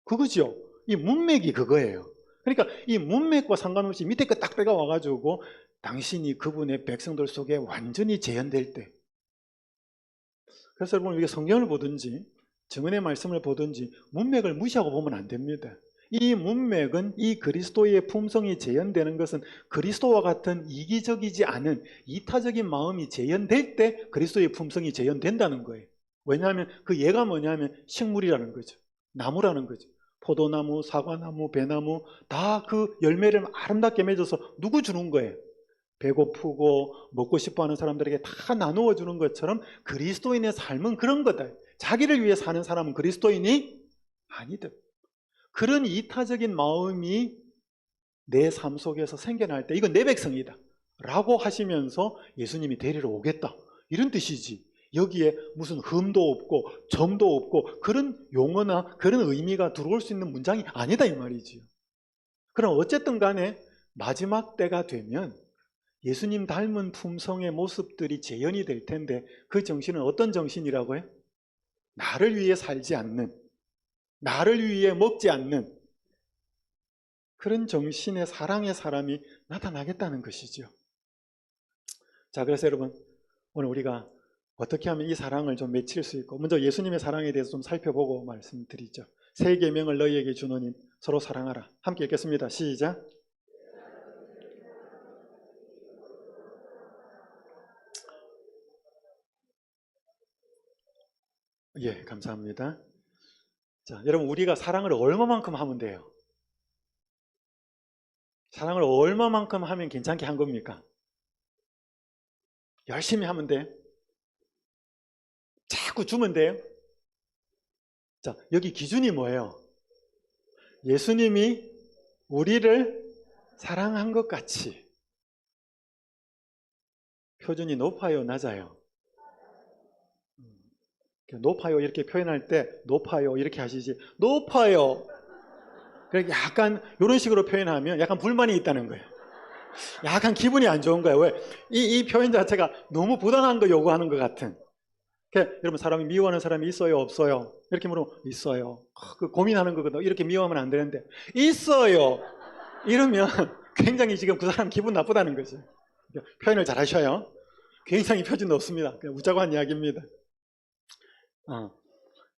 그거죠. 이 문맥이 그거예요. 그러니까 이 문맥과 상관없이 밑에 거 딱 빼가 와가지고 당신이 그분의 백성들 속에 완전히 재현될 때, 그래서 여러분, 우리가 성경을 보든지 증언의 말씀을 보든지 문맥을 무시하고 보면 안 됩니다. 이 문맥은 이 그리스도의 품성이 재현되는 것은 그리스도와 같은 이기적이지 않은 이타적인 마음이 재현될 때 그리스도의 품성이 재현된다는 거예요. 왜냐하면 그 예가 뭐냐면 식물이라는 거죠. 나무라는 거죠. 포도나무, 사과나무, 배나무 다 그 열매를 아름답게 맺어서 누구 주는 거예요? 배고프고 먹고 싶어하는 사람들에게 다 나누어 주는 것처럼 그리스도인의 삶은 그런 거다. 자기를 위해 사는 사람은 그리스도인이 아니다. 그런 이타적인 마음이 내 삶 속에서 생겨날 때 이건 내 백성이다 라고 하시면서 예수님이 데리러 오겠다 이런 뜻이지, 여기에 무슨 흠도 없고 점도 없고 그런 용어나 그런 의미가 들어올 수 있는 문장이 아니다 이 말이지요. 그럼 어쨌든 간에 마지막 때가 되면 예수님 닮은 품성의 모습들이 재현이 될 텐데 그 정신은 어떤 정신이라고요? 나를 위해 살지 않는, 나를 위해 먹지 않는 그런 정신의 사랑의 사람이 나타나겠다는 것이죠. 자, 그래서 여러분 오늘 우리가 어떻게 하면 이 사랑을 좀 맺힐 수 있고, 먼저 예수님의 사랑에 대해서 좀 살펴보고 말씀드리죠. 새 계명을 너희에게 주노니 서로 사랑하라. 함께 읽겠습니다. 시작. 예, 감사합니다. 자, 여러분 우리가 사랑을 얼마만큼 하면 돼요? 사랑을 얼마만큼 하면 괜찮게 한 겁니까? 열심히 하면 돼요? 자꾸 주면 돼요? 자, 여기 기준이 뭐예요? 예수님이 우리를 사랑한 것 같이. 표준이 높아요, 낮아요? 높아요 이렇게 표현할 때 높아요 이렇게 하시지 높아요 그렇게 약간 이런 식으로 표현하면 약간 불만이 있다는 거예요. 약간 기분이 안 좋은 거예요. 왜? 이 표현 자체가 너무 부당한 거 요구하는 것 같은. 그러니까 여러분 사람이 미워하는 사람이 있어요 없어요? 이렇게 물으면 있어요. 그 고민하는 거거든. 이렇게 미워하면 안 되는데 있어요 이러면 굉장히 지금 그 사람 기분 나쁘다는 거죠. 표현을 잘 하셔요. 굉장히 표준 높습니다. 그냥 웃자고 한 이야기입니다.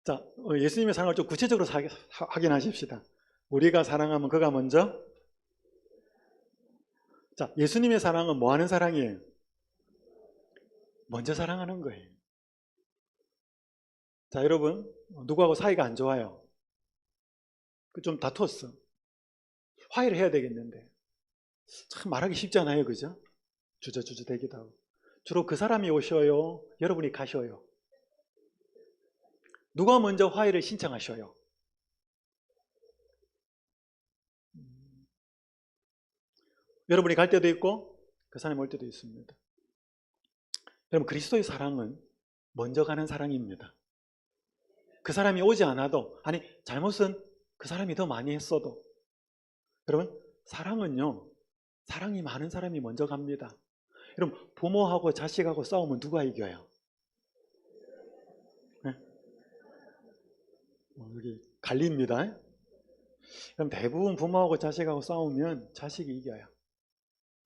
자, 예수님의 사랑을 좀 구체적으로 확인하십시다. 우리가 사랑하면 그가 먼저. 자, 예수님의 사랑은 뭐 하는 사랑이에요? 먼저 사랑하는 거예요. 자, 여러분 누구하고 사이가 안 좋아요? 좀 다투었어. 화해를 해야 되겠는데 참 말하기 쉽지 않아요, 그죠? 주저주저 되기도 하고. 주로 그 사람이 오셔요? 여러분이 가셔요? 누가 먼저 화해를 신청하셔요? 여러분이 갈 때도 있고 그 사람이 올 때도 있습니다. 여러분 그리스도의 사랑은 먼저 가는 사랑입니다. 그 사람이 오지 않아도, 아니 잘못은 그 사람이 더 많이 했어도, 여러분 사랑은요, 사랑이 많은 사람이 먼저 갑니다. 여러분 부모하고 자식하고 싸우면 누가 이겨요? 네? 여기 갈립니다. 그럼 대부분 부모하고 자식하고 싸우면 자식이 이겨요.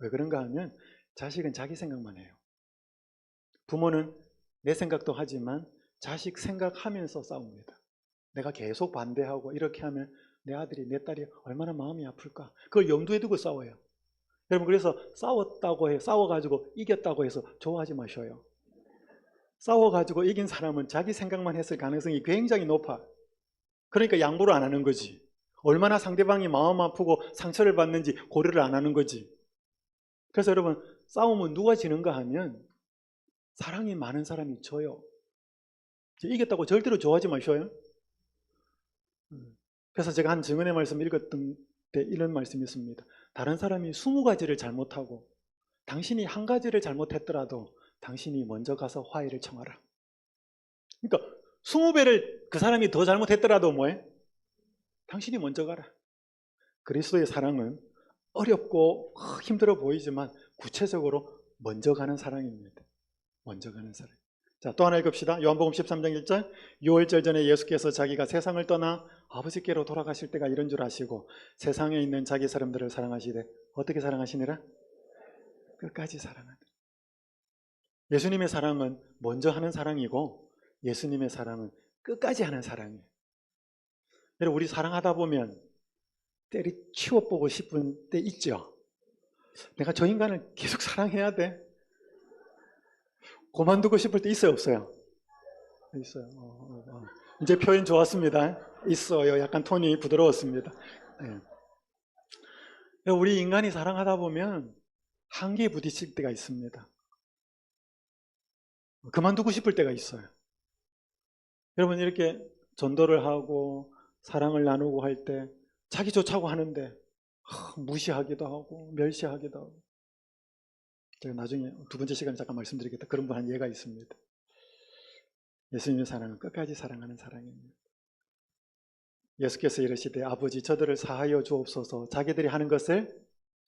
왜 그런가 하면 자식은 자기 생각만 해요. 부모는 내 생각도 하지만 자식 생각하면서 싸웁니다. 내가 계속 반대하고 이렇게 하면 내 아들이 내 딸이 얼마나 마음이 아플까, 그걸 염두에 두고 싸워요. 여러분 그래서 싸웠다고 해, 싸워가지고 이겼다고 해서 좋아하지 마셔요. 싸워가지고 이긴 사람은 자기 생각만 했을 가능성이 굉장히 높아. 그러니까 양보를 안 하는 거지. 얼마나 상대방이 마음 아프고 상처를 받는지 고려를 안 하는 거지. 그래서 여러분 싸움은 누가 지는가 하면 사랑이 많은 사람이 져요. 이겼다고 절대로 좋아하지 마셔요. 그래서 제가 한 증언의 말씀 읽었던 때 이런 말씀이 있습니다. 다른 사람이 20가지를 잘못하고 당신이 한 가지를 잘못했더라도 당신이 먼저 가서 화해를 청하라. 그러니까 20배를 그 사람이 더 잘못했더라도 뭐해? 당신이 먼저 가라. 그리스도의 사랑은 어렵고 힘들어 보이지만 구체적으로 먼저 가는 사랑입니다. 먼저 가는 사랑. 자, 또 하나 읽읍시다. 요한복음 13장 1절. 유월절 전에 예수께서 자기가 세상을 떠나 아버지께로 돌아가실 때가 이런 줄 아시고 세상에 있는 자기 사람들을 사랑하시되 어떻게 사랑하시니라? 끝까지 사랑하다. 예수님의 사랑은 먼저 하는 사랑이고 예수님의 사랑은 끝까지 하는 사랑이에요. 여러분 우리 사랑하다 보면 때리치워보고 싶은 때 있죠. 내가 저 인간을 계속 사랑해야 돼. 그만두고 싶을 때 있어요, 없어요? 있어요. 이제 표현 좋았습니다. 있어요. 약간 톤이 부드러웠습니다. 네. 우리 인간이 사랑하다 보면 한계에 부딪힐 때가 있습니다. 그만두고 싶을 때가 있어요. 여러분, 이렇게 전도를 하고 사랑을 나누고 할 때 자기 좋자고 하는데 무시하기도 하고 멸시하기도 하고. 제가 나중에 두 번째 시간에 잠깐 말씀드리겠다. 그런 분 한 예가 있습니다. 예수님의 사랑은 끝까지 사랑하는 사랑입니다. 예수께서 이르시되 아버지 저들을 사하여 주옵소서 자기들이 하는 것을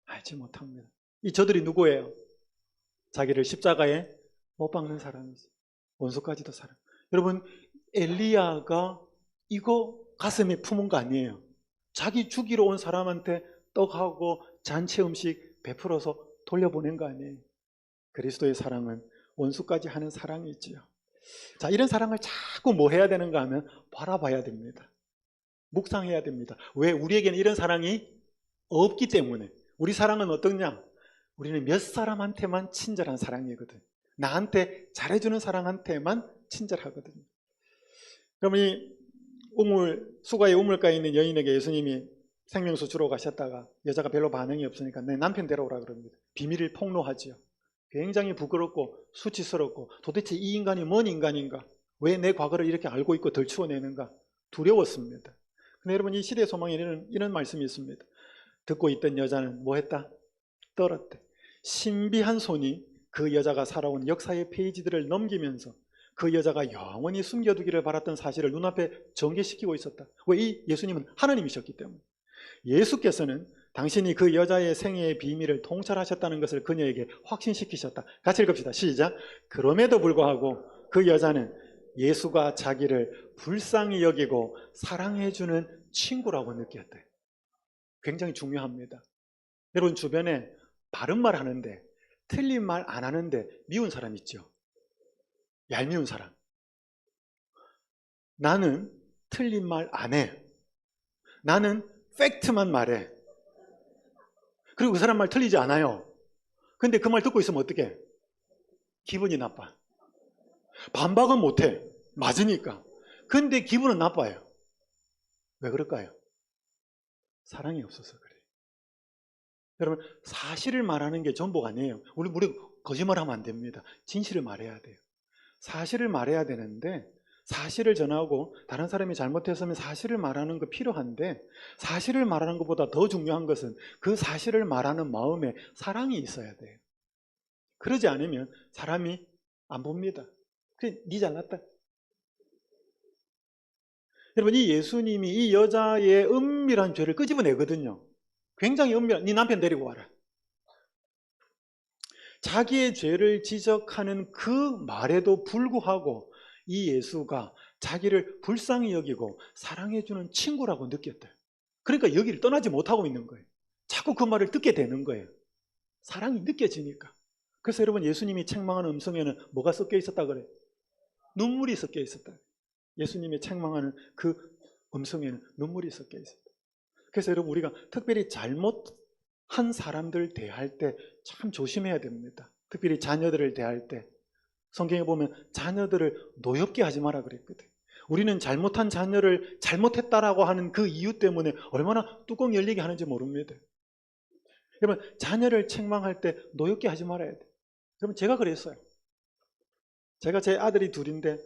알지 못합니다. 이 저들이 누구예요? 자기를 십자가에 못 박는 사람이죠. 원수까지도 사랑. 여러분, 엘리야가 이거 가슴에 품은 거 아니에요. 자기 죽이러 온 사람한테 떡하고 잔치 음식 베풀어서 돌려보낸 거 아니에요. 그리스도의 사랑은 원수까지 하는 사랑이 있지요. 자, 이런 사랑을 자꾸 뭐 해야 되는가 하면 바라봐야 됩니다. 묵상해야 됩니다. 왜? 우리에게는 이런 사랑이 없기 때문에. 우리 사랑은 어떠냐? 우리는 몇 사람한테만 친절한 사랑이거든. 나한테 잘해주는 사람한테만 친절하거든요. 그럼 이 수가의 우물가에 있는 여인에게 예수님이 생명수 주러 가셨다가 여자가 별로 반응이 없으니까 내 남편 데려오라 그럽니다. 비밀을 폭로하지요. 굉장히 부끄럽고 수치스럽고 도대체 이 인간이 뭔 인간인가? 왜 내 과거를 이렇게 알고 있고 덜추어내는가? 두려웠습니다. 근데 여러분, 이 시대의 소망에 이런 말씀이 있습니다. 듣고 있던 여자는 뭐 했다? 떨었대. 신비한 손이 그 여자가 살아온 역사의 페이지들을 넘기면서 그 여자가 영원히 숨겨두기를 바랐던 사실을 눈앞에 전개시키고 있었다. 왜? 이 예수님은 하나님이셨기 때문에. 예수께서는 당신이 그 여자의 생애의 비밀을 통찰하셨다는 것을 그녀에게 확신시키셨다. 같이 읽읍시다. 시작. 그럼에도 불구하고 그 여자는 예수가 자기를 불쌍히 여기고 사랑해주는 친구라고 느꼈대. 굉장히 중요합니다. 여러분, 주변에 바른 말 하는데 틀린 말 안 하는데 미운 사람 있죠? 얄미운 사람. 나는 틀린 말 안 해. 나는 팩트만 말해. 그리고 그 사람 말 틀리지 않아요. 근데 그 말 듣고 있으면 어떡해? 기분이 나빠. 반박은 못해. 맞으니까. 근데 기분은 나빠요. 왜 그럴까요? 사랑이 없어서 그래요. 여러분, 사실을 말하는 게 전부가 아니에요. 우리 거짓말하면 안 됩니다. 진실을 말해야 돼요. 사실을 말해야 되는데 사실을 전하고 다른 사람이 잘못했으면 사실을 말하는 거 필요한데 사실을 말하는 것보다 더 중요한 것은 그 사실을 말하는 마음에 사랑이 있어야 돼요. 그러지 않으면 사람이 안 봅니다. 그래, 네 잘났다. 여러분, 이 예수님이 이 여자의 은밀한 죄를 끄집어내거든요. 굉장히 은밀한, 네 남편 데리고 와라. 자기의 죄를 지적하는 그 말에도 불구하고 이 예수가 자기를 불쌍히 여기고 사랑해주는 친구라고 느꼈대요. 그러니까 여기를 떠나지 못하고 있는 거예요. 자꾸 그 말을 듣게 되는 거예요. 사랑이 느껴지니까. 그래서 여러분, 예수님이 책망하는 음성에는 뭐가 섞여 있었다 그래요? 눈물이 섞여 있었다. 예수님이 책망하는 그 음성에는 눈물이 섞여 있었다. 그래서 여러분, 우리가 특별히 잘못한 사람들 대할 때 참 조심해야 됩니다. 특별히 자녀들을 대할 때 성경에 보면 자녀들을 노엽게 하지 마라 그랬거든. 우리는 잘못한 자녀를 잘못했다라고 하는 그 이유 때문에 얼마나 뚜껑 열리게 하는지 모릅니다. 여러분, 자녀를 책망할 때 노엽게 하지 말아야 돼. 여러분, 제가 그랬어요. 제가 제 아들이 둘인데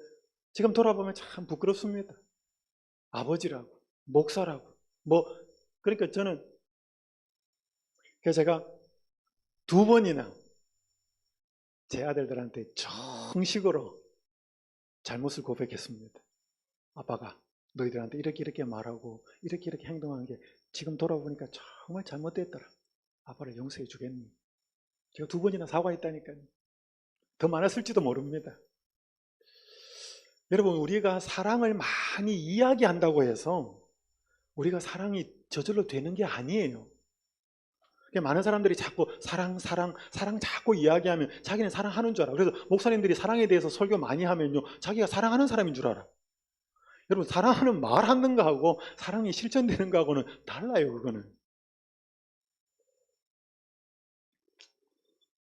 지금 돌아보면 참 부끄럽습니다. 아버지라고, 목사라고, 그러니까 저는 제가 2번이나 제 아들들한테 정식으로 잘못을 고백했습니다. 아빠가 너희들한테 이렇게 말하고 이렇게 행동한 게 지금 돌아보니까 정말 잘못됐더라. 아빠를 용서해 주겠니? 제가 2번이나 사과했다니까요. 더 많았을지도 모릅니다. 여러분, 우리가 사랑을 많이 이야기한다고 해서 우리가 사랑이 저절로 되는 게 아니에요. 많은 사람들이 자꾸 사랑 자꾸 이야기하면 자기는 사랑하는 줄 알아. 그래서 목사님들이 사랑에 대해서 설교 많이 하면요, 자기가 사랑하는 사람인 줄 알아. 여러분, 사랑하는 말하는 거하고 사랑이 실천되는 거하고는 달라요, 그거는.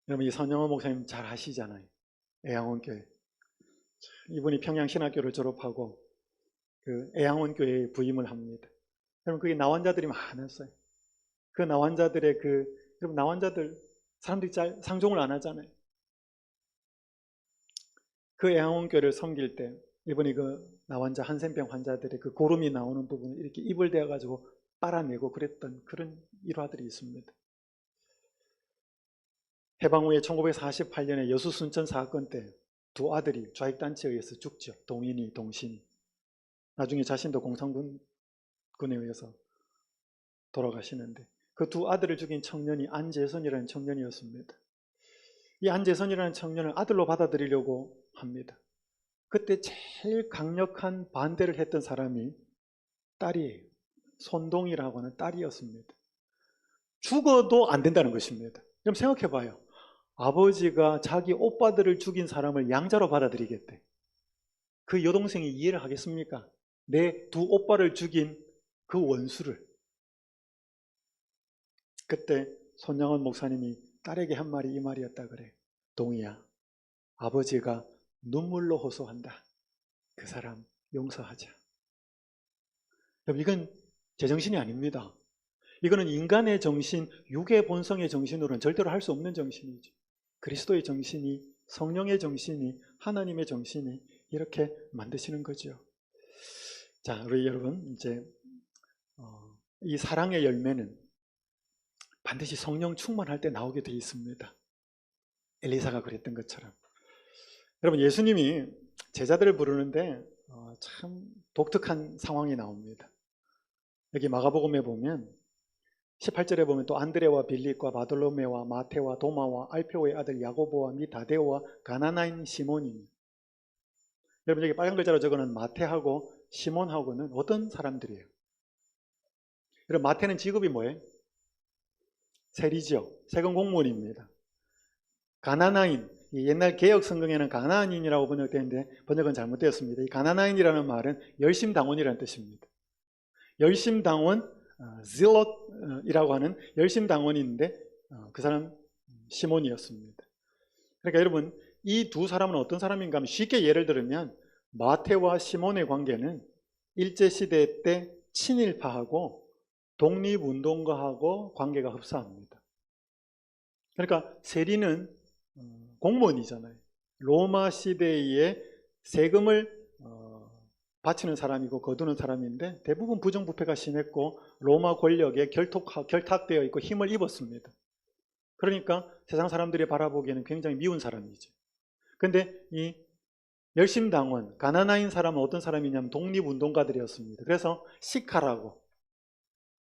여러분, 이 선영호 목사님 잘 아시잖아요. 애양원교회. 이분이 평양신학교를 졸업하고 그 애양원교회에 부임을 합니다. 여러분, 그게 나환자들이 많았어요. 그 나환자들의 여러분, 나환자들 사람들이 잘 상종을 안 하잖아요. 그 애양원교회를 섬길 때 이분이 그 나환자 한센병 환자들의 그 고름이 나오는 부분을 이렇게 입을 대어가지고 빨아내고 그랬던 그런 일화들이 있습니다. 해방 후에 1948년에 여수 순천 사건 때 두 아들이 좌익단체에 의해서 죽죠. 동인이, 동신이. 나중에 자신도 공산군에 의해서 돌아가시는데 그 두 아들을 죽인 청년이 안재선이라는 청년이었습니다. 이 안재선이라는 청년을 아들로 받아들이려고 합니다. 그때 제일 강력한 반대를 했던 사람이 딸이에요. 손동이라고 하는 딸이었습니다. 죽어도 안 된다는 것입니다. 그럼 생각해 봐요. 아버지가 자기 오빠들을 죽인 사람을 양자로 받아들이겠대. 그 여동생이 이해를 하겠습니까? 내 두 오빠를 죽인 그 원수를. 그때 손양원 목사님이 딸에게 한 말이 이 말이었다 그래. 동이야, 아버지가 눈물로 호소한다. 그 사람 용서하자. 여러분, 이건 제정신이 아닙니다. 이거는 인간의 정신, 육의 본성의 정신으로는 절대로 할 수 없는 정신이죠. 그리스도의 정신이, 성령의 정신이, 하나님의 정신이 이렇게 만드시는 거죠. 자, 우리 여러분, 이제 이 사랑의 열매는 반드시 성령 충만할 때 나오게 되어 있습니다. 엘리사가 그랬던 것처럼. 여러분, 예수님이 제자들을 부르는데 참 독특한 상황이 나옵니다. 여기 마가복음에 보면 18절에 보면 또 안드레와 빌립과 바돌로메와 마테와 도마와 알페오의 아들 야고보와 미 다데오와 가나나인 시몬입니다. 여러분, 여기 빨간 글자로 적어놓은 마테하고 시몬하고는 어떤 사람들이에요? 여러분, 마테는 직업이 뭐예요? 세리죠. 세금 공무원입니다. 가나나인, 옛날 개혁 성경에는 가나안인이라고 번역되는데 번역은 잘못되었습니다. 이 가나나인이라는 말은 열심당원이라는 뜻입니다. 열심당원, 질럿이라고 하는 열심당원인데 그 사람 시몬이었습니다. 그러니까 여러분, 이 두 사람은 어떤 사람인가 하면 쉽게 예를 들면 마테와 시몬의 관계는 일제시대 때 친일파하고 독립운동가하고 관계가 흡사합니다. 그러니까 세리는 공무원이잖아요. 로마 시대에 세금을 바치는 사람이고 거두는 사람인데 대부분 부정부패가 심했고 로마 권력에 결탁되어 있고 힘을 입었습니다. 그러니까 세상 사람들이 바라보기에는 굉장히 미운 사람이죠. 근데 이 열심당원, 가나나인 사람은 어떤 사람이냐면 독립운동가들이었습니다. 그래서 시카라고,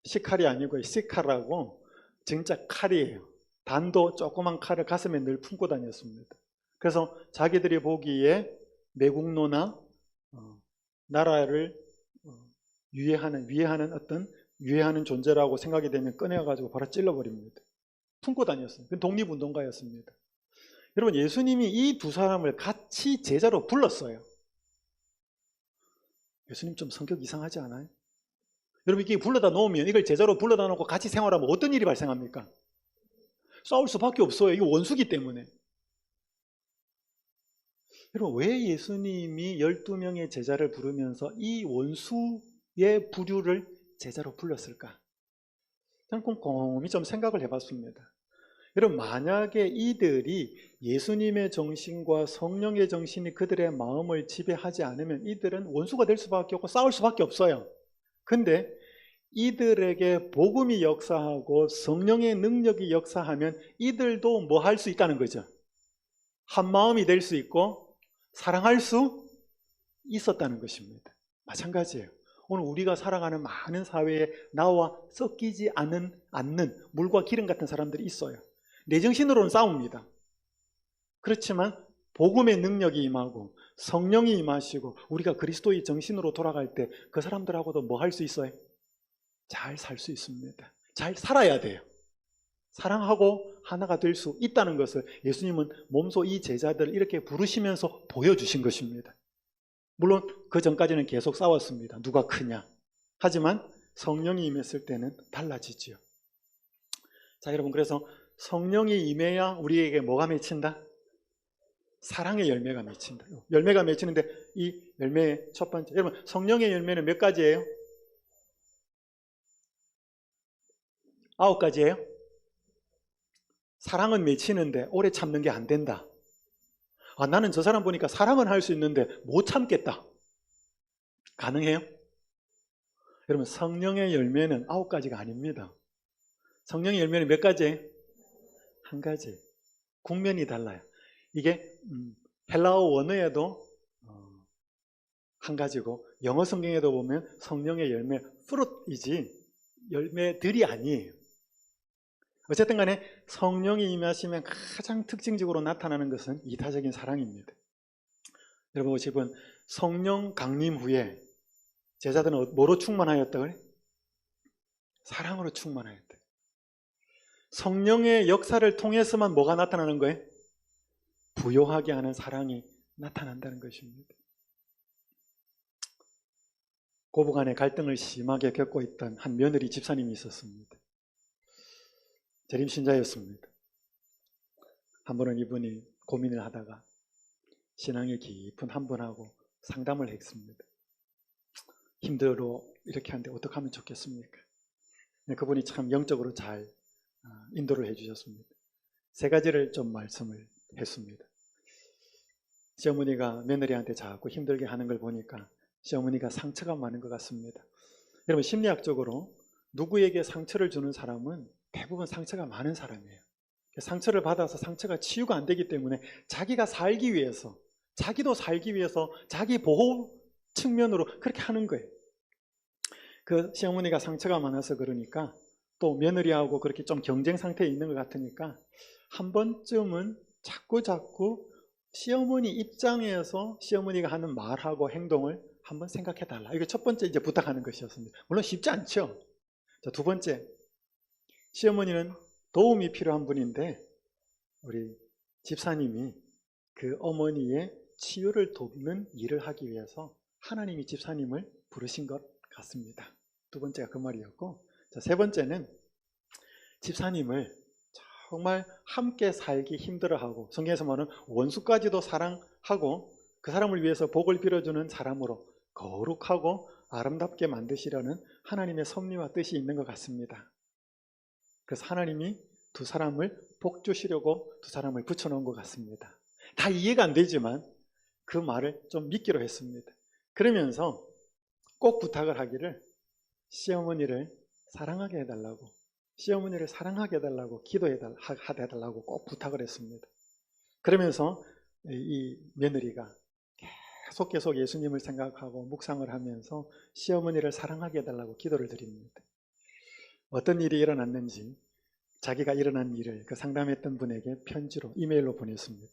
시칼이 아니고 시카라고 진짜 칼이에요. 단도 조그만 칼을 가슴에 늘 품고 다녔습니다. 그래서 자기들이 보기에 매국노나 나라를 위해하는 존재라고 생각이 되면 꺼내가지고 바로 찔러버립니다. 품고 다녔어요. 독립운동가였습니다. 여러분, 예수님이 이 두 사람을 같이 제자로 불렀어요. 예수님 좀 성격 이상하지 않아요? 여러분, 이게 불러다 놓으면, 이걸 제자로 불러다 놓고 같이 생활하면 어떤 일이 발생합니까? 싸울 수밖에 없어요. 이게 원수기 때문에. 여러분, 왜 예수님이 12명의 제자를 부르면서 이 원수의 부류를 제자로 불렀을까? 저는 꼼꼼히 좀 생각을 해봤습니다. 여러분, 만약에 이들이 예수님의 정신과 성령의 정신이 그들의 마음을 지배하지 않으면 이들은 원수가 될 수밖에 없고 싸울 수밖에 없어요. 근데 이들에게 복음이 역사하고 성령의 능력이 역사하면 이들도 뭐 할 수 있다는 거죠. 한 마음이 될 수 있고 사랑할 수 있었다는 것입니다. 마찬가지예요. 오늘 우리가 살아가는 많은 사회에 나와 섞이지 않는 물과 기름 같은 사람들이 있어요. 내 정신으로는 싸웁니다. 그렇지만 복음의 능력이 임하고 성령이 임하시고 우리가 그리스도의 정신으로 돌아갈 때 그 사람들하고도 뭐 할 수 있어요? 잘 살 수 있습니다. 잘 살아야 돼요. 사랑하고 하나가 될 수 있다는 것을 예수님은 몸소 이 제자들을 이렇게 부르시면서 보여주신 것입니다. 물론 그 전까지는 계속 싸웠습니다. 누가 크냐. 하지만 성령이 임했을 때는 달라지지요. 자, 여러분, 그래서 성령이 임해야 우리에게 뭐가 맺힌다? 사랑의 열매가 맺힌다. 열매가 맺히는데 이 열매의 첫 번째, 여러분, 성령의 열매는 몇 가지예요? 9가지예요? 사랑은 맺히는데 오래 참는 게 안 된다. 아, 나는 저 사람 보니까 사랑은 할 수 있는데 못 참겠다. 가능해요? 여러분, 성령의 열매는 9가지가 아닙니다. 성령의 열매는 몇 가지예요? 한 가지. 국면이 달라요. 이게 헬라어 원어에도 한 가지고 영어 성경에도 보면 성령의 열매, fruit이지 열매들이 아니에요. 어쨌든 간에 성령이 임하시면 가장 특징적으로 나타나는 것은 이타적인 사랑입니다. 여러분, 지금 성령 강림 후에 제자들은 뭐로 충만하였다 그래? 사랑으로 충만하였다. 성령의 역사를 통해서만 뭐가 나타나는 거예요? 부요하게 하는 사랑이 나타난다는 것입니다. 고부간의 갈등을 심하게 겪고 있던 한 며느리 집사님이 있었습니다. 재림신자였습니다. 한 번은 이분이 고민을 하다가 신앙의 깊은 한 분하고 상담을 했습니다. 힘들어 이렇게 하는데 어떻게 하면 좋겠습니까? 그분이 참 영적으로 잘 인도를 해주셨습니다. 3가지를 좀 말씀을 했습니다. 시어머니가 며느리한테 자꾸 힘들게 하는 걸 보니까 시어머니가 상처가 많은 것 같습니다. 여러분, 심리학적으로 누구에게 상처를 주는 사람은 대부분 상처가 많은 사람이에요. 상처를 받아서 상처가 치유가 안 되기 때문에 자기가 살기 위해서, 자기도 살기 위해서 자기 보호 측면으로 그렇게 하는 거예요. 그 시어머니가 상처가 많아서 그러니까 또 며느리하고 그렇게 좀 경쟁 상태에 있는 것 같으니까 한 번쯤은 자꾸 시어머니 입장에서 시어머니가 하는 말하고 행동을 한번 생각해 달라. 이게 첫 번째 이제 부탁하는 것이었습니다. 물론 쉽지 않죠. 자, 2번째, 시어머니는 도움이 필요한 분인데 우리 집사님이 그 어머니의 치유를 돕는 일을 하기 위해서 하나님이 집사님을 부르신 것 같습니다. 2번째가 그 말이었고, 자, 3번째는 집사님을 정말 함께 살기 힘들어하고 성경에서 말하는 원수까지도 사랑하고 그 사람을 위해서 복을 빌어주는 사람으로 거룩하고 아름답게 만드시려는 하나님의 섭리와 뜻이 있는 것 같습니다. 그래서 하나님이 2 사람을 복 주시려고 2 사람을 붙여놓은 것 같습니다. 다 이해가 안 되지만 그 말을 좀 믿기로 했습니다. 그러면서 꼭 부탁을 하기를 시어머니를 사랑하게 해달라고, 시어머니를 사랑하게 해달라고 기도해달라고 꼭 부탁을 했습니다. 그러면서 이 며느리가 계속 예수님을 생각하고 묵상을 하면서 시어머니를 사랑하게 해달라고 기도를 드립니다. 어떤 일이 일어났는지 자기가 일어난 일을 그 상담했던 분에게 편지로, 이메일로 보냈습니다.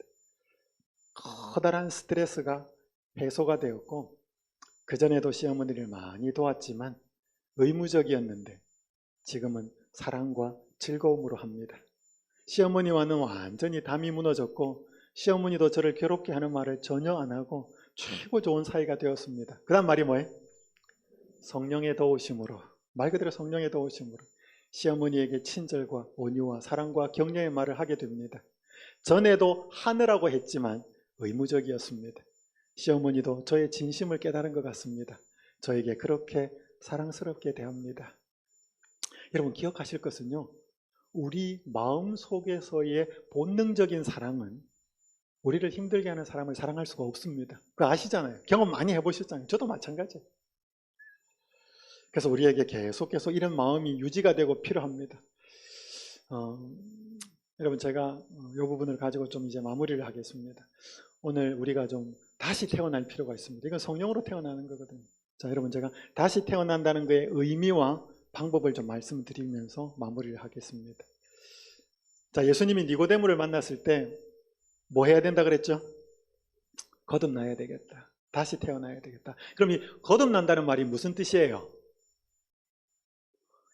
커다란 스트레스가 해소가 되었고 그전에도 시어머니를 많이 도왔지만 의무적이었는데 지금은 사랑과 즐거움으로 합니다. 시어머니와는 완전히 담이 무너졌고 시어머니도 저를 괴롭게 하는 말을 전혀 안 하고 최고 좋은 사이가 되었습니다. 그 다음 말이 뭐예요? 성령의 도우심으로, 말 그대로 성령의 도우심으로 시어머니에게 친절과 온유와 사랑과 격려의 말을 하게 됩니다. 전에도 하느라고 했지만 의무적이었습니다. 시어머니도 저의 진심을 깨달은 것 같습니다. 저에게 그렇게 사랑스럽게 대합니다. 여러분, 기억하실 것은요, 우리 마음 속에서의 본능적인 사랑은 우리를 힘들게 하는 사람을 사랑할 수가 없습니다. 그거 아시잖아요. 경험 많이 해보셨잖아요. 저도 마찬가지예요. 그래서 우리에게 계속 이런 마음이 유지가 되고 필요합니다. 여러분, 제가 이 부분을 가지고 좀 이제 마무리를 하겠습니다. 오늘 우리가 좀 다시 태어날 필요가 있습니다. 이건 성령으로 태어나는 거거든요. 자, 여러분, 제가 다시 태어난다는 것의 의미와 방법을 좀 말씀드리면서 마무리를 하겠습니다. 자, 예수님이 니고데모를 만났을 때 뭐 해야 된다 그랬죠? 거듭나야 되겠다. 다시 태어나야 되겠다. 그럼 이 거듭난다는 말이 무슨 뜻이에요?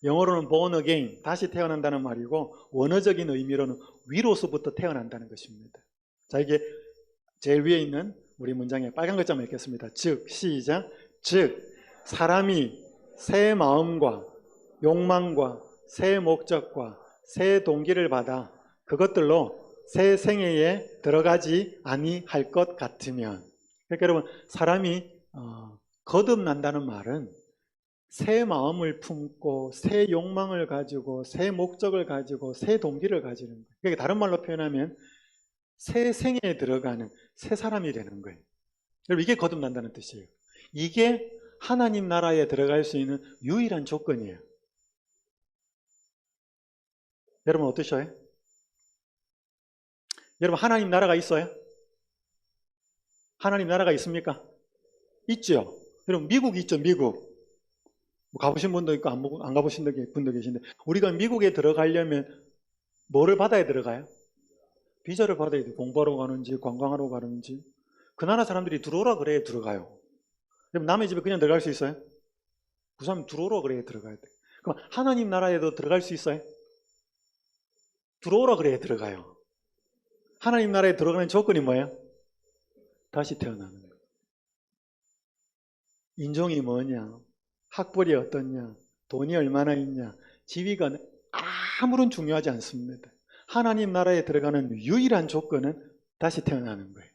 영어로는 born again, 다시 태어난다는 말이고 원어적인 의미로는 위로서부터 태어난다는 것입니다. 자, 이게 제일 위에 있는 우리 문장에 빨간 글자만 읽겠습니다. 즉, 시작. 즉, 사람이 새 마음과 욕망과 새 목적과 새 동기를 받아 그것들로 새 생애에 들어가지 아니할 것 같으면. 그러니까 여러분, 사람이 거듭난다는 말은 새 마음을 품고 새 욕망을 가지고 새 목적을 가지고 새 동기를 가지는 거예요. 그러니까 다른 말로 표현하면 새 생애에 들어가는 새 사람이 되는 거예요. 여러분, 이게 거듭난다는 뜻이에요. 이게 하나님 나라에 들어갈 수 있는 유일한 조건이에요. 여러분 어떠셔요? 여러분, 하나님 나라가 있어요? 하나님 나라가 있습니까? 있죠. 여러분, 미국 있죠, 미국. 가보신 분도 있고 안 가보신 분도 계신데, 우리가 미국에 들어가려면 뭐를 받아야 들어가요? 비자를 받아야 돼요. 공부하러 가는지 관광하러 가는지. 그 나라 사람들이 들어오라 그래야 들어가요. 그럼 남의 집에 그냥 들어갈 수 있어요? 그 사람 들어오라 그래야 들어가야 돼. 그럼 하나님 나라에도 들어갈 수 있어요? 들어오라 그래야 들어가요. 하나님 나라에 들어가는 조건이 뭐예요? 다시 태어나는 거예요. 인종이 뭐냐, 학벌이 어떻냐, 돈이 얼마나 있냐, 지위가 아무런 중요하지 않습니다. 하나님 나라에 들어가는 유일한 조건은 다시 태어나는 거예요.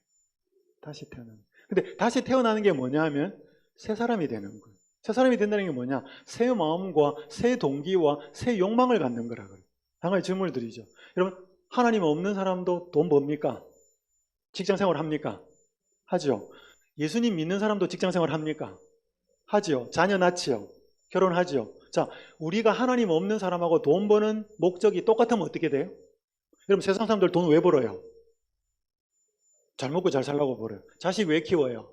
다시 태어나는 거예요. 근데 다시 태어나는 게 뭐냐 하면 새 사람이 되는 거예요. 새 사람이 된다는 게 뭐냐? 새 마음과 새 동기와 새 욕망을 갖는 거라고요. 당연히 질문을 드리죠. 여러분, 하나님 없는 사람도 돈 법니까? 직장생활 합니까? 하죠. 예수님 믿는 사람도 직장생활 합니까? 하지요. 자녀 낳지요. 결혼하지요. 자, 우리가 하나님 없는 사람하고 돈 버는 목적이 똑같으면 어떻게 돼요? 여러분, 세상 사람들 돈 왜 벌어요? 잘 먹고 잘 살라고 벌어요. 자식 왜 키워요?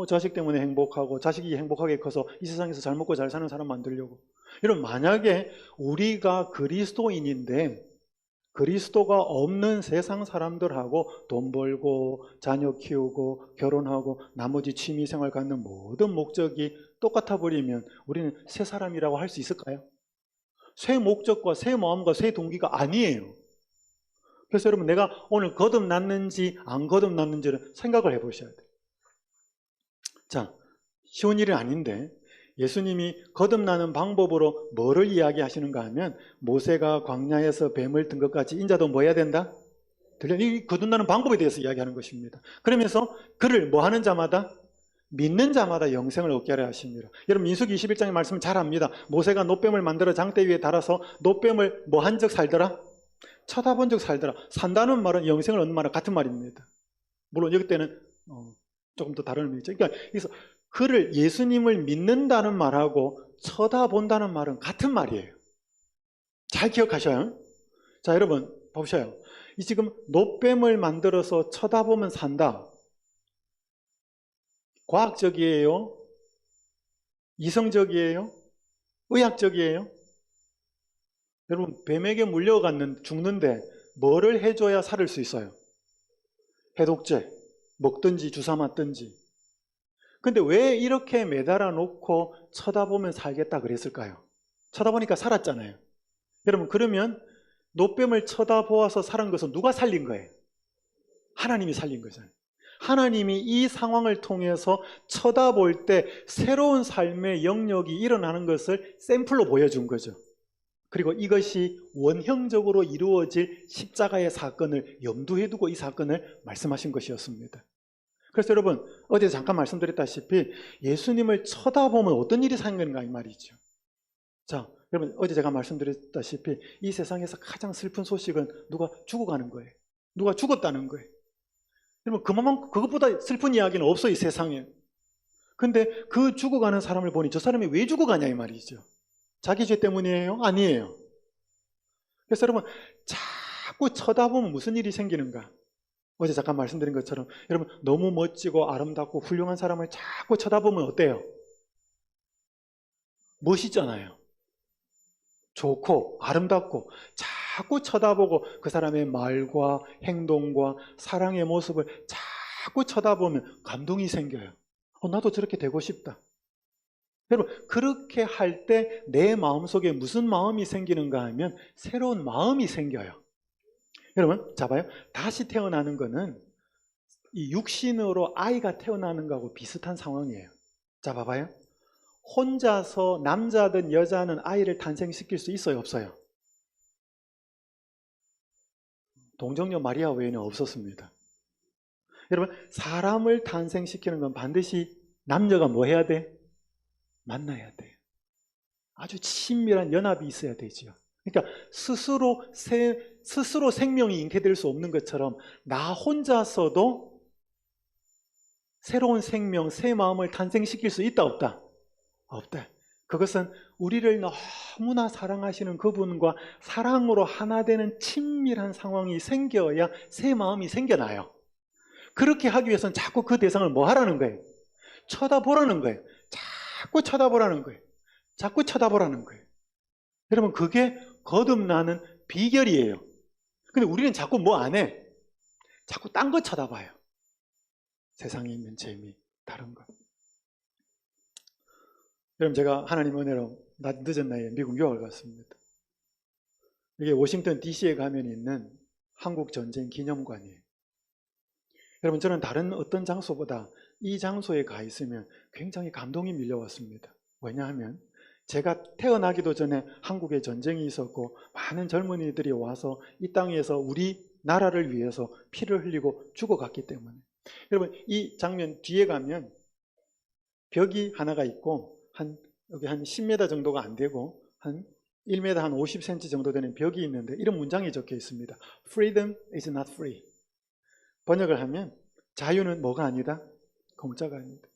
자식 때문에 행복하고, 자식이 행복하게 커서 이 세상에서 잘 먹고 잘 사는 사람 만들려고. 여러분, 만약에 우리가 그리스도인인데 그리스도가 없는 세상 사람들하고 돈 벌고 자녀 키우고 결혼하고 나머지 취미생활 갖는 모든 목적이 똑같아 버리면 우리는 새 사람이라고 할 수 있을까요? 새 목적과 새 마음과 새 동기가 아니에요. 그래서 여러분, 내가 오늘 거듭났는지 안 거듭났는지를 생각을 해보셔야 돼요. 자, 쉬운 일은 아닌데 예수님이 거듭나는 방법으로 뭐를 이야기하시는가 하면 모세가 광야에서 뱀을 든 것까지 인자도 뭐 해야 된다? 이 거듭나는 방법에 대해서 이야기하는 것입니다. 그러면서 그를 뭐 하는 자마다? 믿는 자마다 영생을 얻게 하려 하십니다. 여러분, 민수기 21장의 말씀 잘 압니다. 모세가 놋뱀을 만들어 장대 위에 달아서 놋뱀을 뭐 한 적 살더라? 쳐다본 적 살더라. 산다는 말은 영생을 얻는 말과 같은 말입니다. 물론 여기 때는 조금 더 다른 의미죠. 그러니까 그래서 그를, 예수님을 믿는다는 말하고 쳐다본다는 말은 같은 말이에요. 잘 기억하셔요. 자, 여러분 보셔요. 이 지금 놋뱀을 만들어서 쳐다보면 산다. 과학적이에요? 이성적이에요? 의학적이에요? 여러분, 뱀에게 죽는데 뭐를 해줘야 살을 수 있어요? 해독제 먹든지 주사 맞든지. 근데 왜 이렇게 매달아 놓고 쳐다보면 살겠다 그랬을까요? 쳐다보니까 살았잖아요. 여러분, 그러면 놋뱀을 쳐다보아서 살은 것은 누가 살린 거예요? 하나님이 살린 거잖아요. 하나님이 이 상황을 통해서 쳐다볼 때 새로운 삶의 영역이 일어나는 것을 샘플로 보여준 거죠. 그리고 이것이 원형적으로 이루어질 십자가의 사건을 염두에 두고 이 사건을 말씀하신 것이었습니다. 그래서 여러분, 어제 잠깐 말씀드렸다시피 예수님을 쳐다보면 어떤 일이 생기는가 이 말이죠. 자, 여러분, 어제 제가 말씀드렸다시피 이 세상에서 가장 슬픈 소식은 누가 죽어가는 거예요. 누가 죽었다는 거예요. 여러분, 그것보다 슬픈 이야기는 없어요, 이 세상에. 근데 그 죽어가는 사람을 보니 저 사람이 왜 죽어가냐 이 말이죠. 자기 죄 때문이에요? 아니에요. 그래서 여러분, 자꾸 쳐다보면 무슨 일이 생기는가? 어제 잠깐 말씀드린 것처럼 여러분, 너무 멋지고 아름답고 훌륭한 사람을 자꾸 쳐다보면 어때요? 멋있잖아요. 좋고 아름답고 자꾸 쳐다보고 그 사람의 말과 행동과 사랑의 모습을 자꾸 쳐다보면 감동이 생겨요. 나도 저렇게 되고 싶다. 여러분, 그렇게 할 때 내 마음속에 무슨 마음이 생기는가 하면 새로운 마음이 생겨요. 여러분, 자 봐요. 다시 태어나는 거는 이 육신으로 아이가 태어나는 거하고 비슷한 상황이에요. 자, 봐봐요. 혼자서 남자든 여자는 아이를 탄생시킬 수 있어요, 없어요? 동정녀 마리아 외에는 없었습니다. 여러분, 사람을 탄생시키는 건 반드시 남녀가 뭐 해야 돼? 만나야 돼. 아주 친밀한 연합이 있어야 되죠. 그러니까 스스로 생명이 잉태될 수 없는 것처럼 나 혼자서도 새로운 생명, 새 마음을 탄생시킬 수 있다, 없다? 없다. 그것은 우리를 너무나 사랑하시는 그분과 사랑으로 하나 되는 친밀한 상황이 생겨야 새 마음이 생겨나요. 그렇게 하기 위해서는 자꾸 그 대상을 뭐 하라는 거예요? 쳐다보라는 거예요. 자꾸 쳐다보라는 거예요. 자꾸 쳐다보라는 거예요. 여러분, 그게 거듭나는 비결이에요. 근데 우리는 자꾸 뭐 안 해? 자꾸 딴 거 쳐다봐요. 세상에 있는 재미, 다른 거. 여러분, 제가 하나님 은혜로 늦은 나이에 미국 유학을 갔습니다. 이게 워싱턴 DC에 가면 있는 한국 전쟁 기념관이에요. 여러분, 저는 다른 어떤 장소보다 이 장소에 가 있으면 굉장히 감동이 밀려왔습니다. 왜냐하면 제가 태어나기도 전에 한국에 전쟁이 있었고 많은 젊은이들이 와서 이 땅에서 우리 나라를 위해서 피를 흘리고 죽어갔기 때문에. 여러분, 이 장면 뒤에 가면 벽이 하나가 있고 여기 한 10m 정도가 안 되고 한 1m 한 50cm 정도 되는 벽이 있는데 이런 문장이 적혀 있습니다. Freedom is not free. 번역을 하면 자유는 뭐가 아니다? 공짜가 아니다.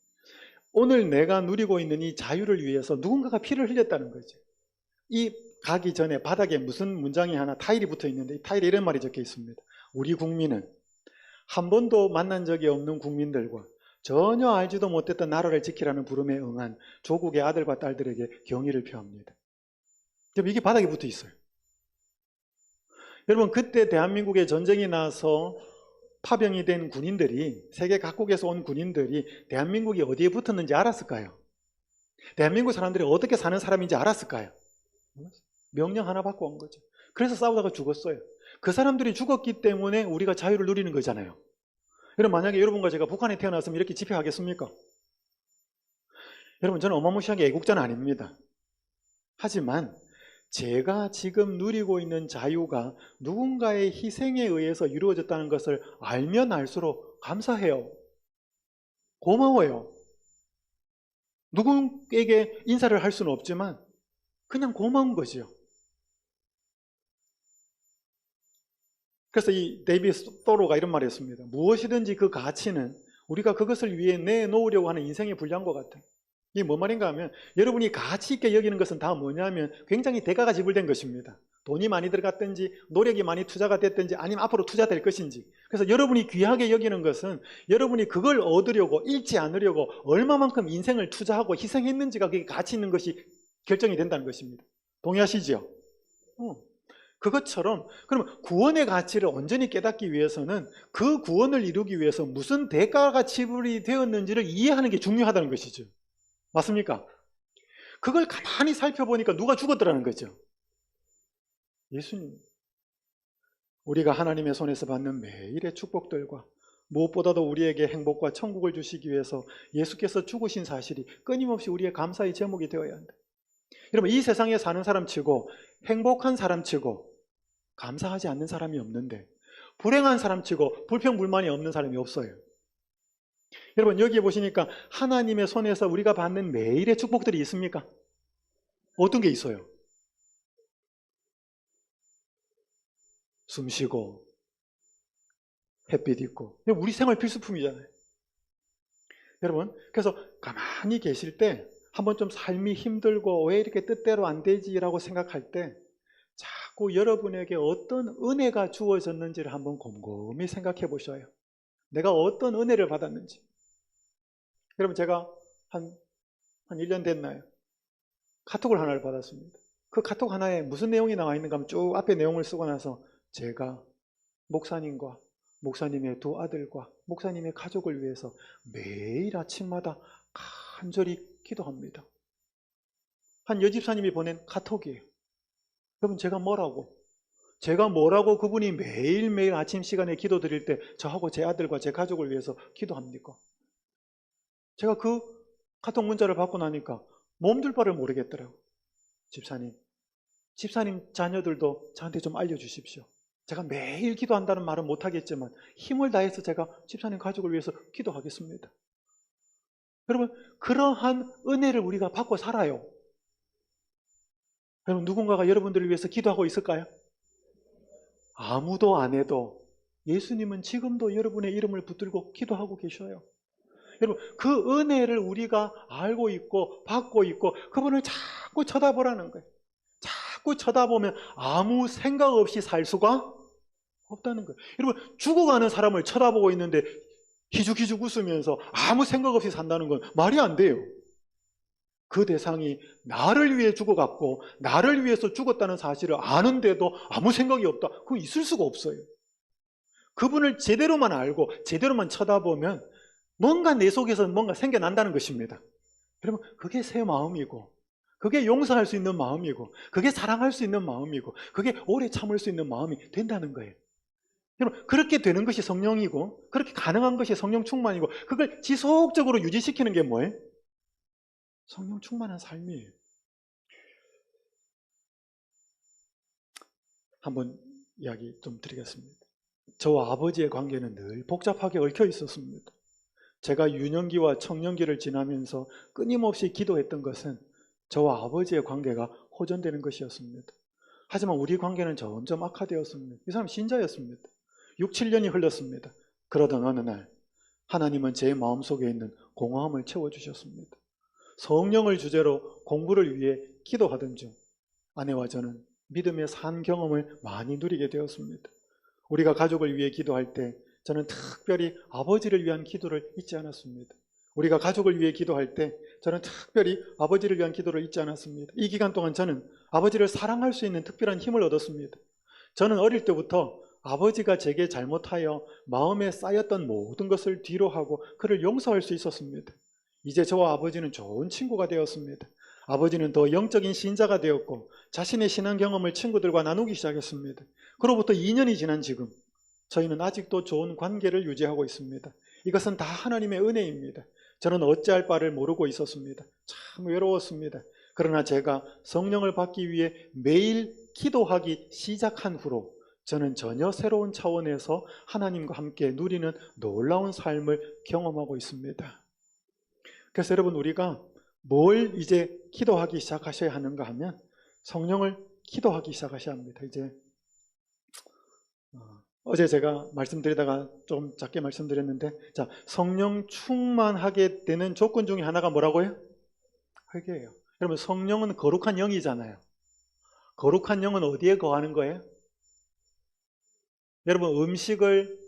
오늘 내가 누리고 있는 이 자유를 위해서 누군가가 피를 흘렸다는 거죠. 이 가기 전에 바닥에 무슨 문장이 하나 타일이 붙어 있는데 이 타일에 이런 말이 적혀 있습니다. 우리 국민은 한 번도 만난 적이 없는 국민들과 전혀 알지도 못했던 나라를 지키라는 부름에 응한 조국의 아들과 딸들에게 경의를 표합니다. 이게 바닥에 붙어 있어요. 여러분, 그때 대한민국에 전쟁이 나서 파병이 된 군인들이, 세계 각국에서 온 군인들이 대한민국이 어디에 붙었는지 알았을까요? 대한민국 사람들이 어떻게 사는 사람인지 알았을까요? 명령 하나 받고 온 거죠. 그래서 싸우다가 죽었어요. 그 사람들이 죽었기 때문에 우리가 자유를 누리는 거잖아요. 여러분, 만약에 여러분과 제가 북한에 태어났으면 이렇게 집회하겠습니까? 여러분, 저는 어마무시하게 애국자는 아닙니다. 하지만 제가 지금 누리고 있는 자유가 누군가의 희생에 의해서 이루어졌다는 것을 알면 알수록 감사해요. 고마워요. 누구에게 인사를 할 수는 없지만 그냥 고마운 거죠. 그래서 이 데이비드 토로가 이런 말을 했습니다. 무엇이든지 그 가치는 우리가 그것을 위해 내놓으려고 하는 인생의 분량과 같아요. 이게 뭔 말인가 하면 여러분이 가치 있게 여기는 것은 다 뭐냐면 굉장히 대가가 지불된 것입니다. 돈이 많이 들어갔든지 노력이 많이 투자가 됐든지 아니면 앞으로 투자될 것인지. 그래서 여러분이 귀하게 여기는 것은 여러분이 그걸 얻으려고 잃지 않으려고 얼마만큼 인생을 투자하고 희생했는지가 그게 가치 있는 것이 결정이 된다는 것입니다. 동의하시죠? 그것처럼 그러면 구원의 가치를 온전히 깨닫기 위해서는 그 구원을 이루기 위해서 무슨 대가가 지불이 되었는지를 이해하는 게 중요하다는 것이죠. 맞습니까? 그걸 가만히 살펴보니까 누가 죽었더라는 거죠. 예수님. 우리가 하나님의 손에서 받는 매일의 축복들과 무엇보다도 우리에게 행복과 천국을 주시기 위해서 예수께서 죽으신 사실이 끊임없이 우리의 감사의 제목이 되어야 한다. 여러분, 이 세상에 사는 사람 치고 행복한 사람 치고 감사하지 않는 사람이 없는데 불행한 사람 치고 불평불만이 없는 사람이 없어요. 여러분, 여기에 보시니까 하나님의 손에서 우리가 받는 매일의 축복들이 있습니까? 어떤 게 있어요? 숨 쉬고 햇빛 있고 우리 생활 필수품이잖아요. 여러분, 그래서 가만히 계실 때 한번 좀 삶이 힘들고 왜 이렇게 뜻대로 안 되지라고 생각할 때 자꾸 여러분에게 어떤 은혜가 주어졌는지를 한번 곰곰이 생각해 보셔요. 내가 어떤 은혜를 받았는지. 여러분, 제가 한 1년 됐나요? 카톡을 하나를 받았습니다. 그 카톡 하나에 무슨 내용이 나와 있는가 하면 쭉 앞에 내용을 쓰고 나서 제가 목사님과 목사님의 두 아들과 목사님의 가족을 위해서 매일 아침마다 간절히 기도합니다. 한 여집사님이 보낸 카톡이에요. 여러분, 제가 뭐라고? 제가 뭐라고 그분이 매일매일 아침 시간에 기도 드릴 때 저하고 제 아들과 제 가족을 위해서 기도합니까? 제가 그 카톡 문자를 받고 나니까 몸둘 바를 모르겠더라고요. 집사님 자녀들도 저한테 좀 알려주십시오. 제가 매일 기도한다는 말은 못하겠지만 힘을 다해서 제가 집사님 가족을 위해서 기도하겠습니다. 여러분, 그러한 은혜를 우리가 받고 살아요. 여러분, 누군가가 여러분들을 위해서 기도하고 있을까요? 아무도 안 해도 예수님은 지금도 여러분의 이름을 붙들고 기도하고 계셔요. 여러분, 그 은혜를 우리가 알고 있고 받고 있고 그분을 자꾸 쳐다보라는 거예요. 자꾸 쳐다보면 아무 생각 없이 살 수가 없다는 거예요. 여러분, 죽어가는 사람을 쳐다보고 있는데 희죽희죽 웃으면서 아무 생각 없이 산다는 건 말이 안 돼요. 그 대상이 나를 위해 죽어갔고 나를 위해서 죽었다는 사실을 아는데도 아무 생각이 없다. 그거 있을 수가 없어요. 그분을 제대로만 알고 제대로만 쳐다보면 뭔가 내 속에서 뭔가 생겨난다는 것입니다. 여러분, 그게 새 마음이고 그게 용서할 수 있는 마음이고 그게 사랑할 수 있는 마음이고 그게 오래 참을 수 있는 마음이 된다는 거예요. 여러분, 그렇게 되는 것이 성령이고 그렇게 가능한 것이 성령 충만이고 그걸 지속적으로 유지시키는 게 뭐예요? 성령 충만한 삶이에요. 한번 이야기 좀 드리겠습니다. 저와 아버지의 관계는 늘 복잡하게 얽혀 있었습니다. 제가 유년기와 청년기를 지나면서 끊임없이 기도했던 것은 저와 아버지의 관계가 호전되는 것이었습니다. 하지만 우리 관계는 점점 악화되었습니다. 이 사람 신자였습니다. 6, 7년이 흘렀습니다. 그러던 어느 날 하나님은 제 마음속에 있는 공허함을 채워주셨습니다. 성령을 주제로 공부를 위해 기도하던 중 아내와 저는 믿음의 산 경험을 많이 누리게 되었습니다. 우리가 가족을 위해 기도할 때 저는 특별히 아버지를 위한 기도를 잊지 않았습니다. 우리가 가족을 위해 기도할 때 저는 특별히 아버지를 위한 기도를 잊지 않았습니다. 이 기간 동안 저는 아버지를 사랑할 수 있는 특별한 힘을 얻었습니다. 저는 어릴 때부터 아버지가 제게 잘못하여 마음에 쌓였던 모든 것을 뒤로 하고 그를 용서할 수 있었습니다. 이제 저와 아버지는 좋은 친구가 되었습니다. 아버지는 더 영적인 신자가 되었고 자신의 신앙 경험을 친구들과 나누기 시작했습니다. 그로부터 2년이 지난 지금 저희는 아직도 좋은 관계를 유지하고 있습니다. 이것은 다 하나님의 은혜입니다. 저는 어찌할 바를 모르고 있었습니다. 참 외로웠습니다. 그러나 제가 성령을 받기 위해 매일 기도하기 시작한 후로 저는 전혀 새로운 차원에서 하나님과 함께 누리는 놀라운 삶을 경험하고 있습니다. 그래서 여러분, 우리가 뭘 이제 기도하기 시작하셔야 하는가 하면 성령을 기도하기 시작하셔야 합니다. 이제 어제 제가 말씀드리다가 좀 작게 말씀드렸는데, 자, 성령 충만하게 되는 조건 중에 하나가 뭐라고요? 회개예요. 여러분, 성령은 거룩한 영이잖아요. 거룩한 영은 어디에 거하는 거예요? 여러분, 음식을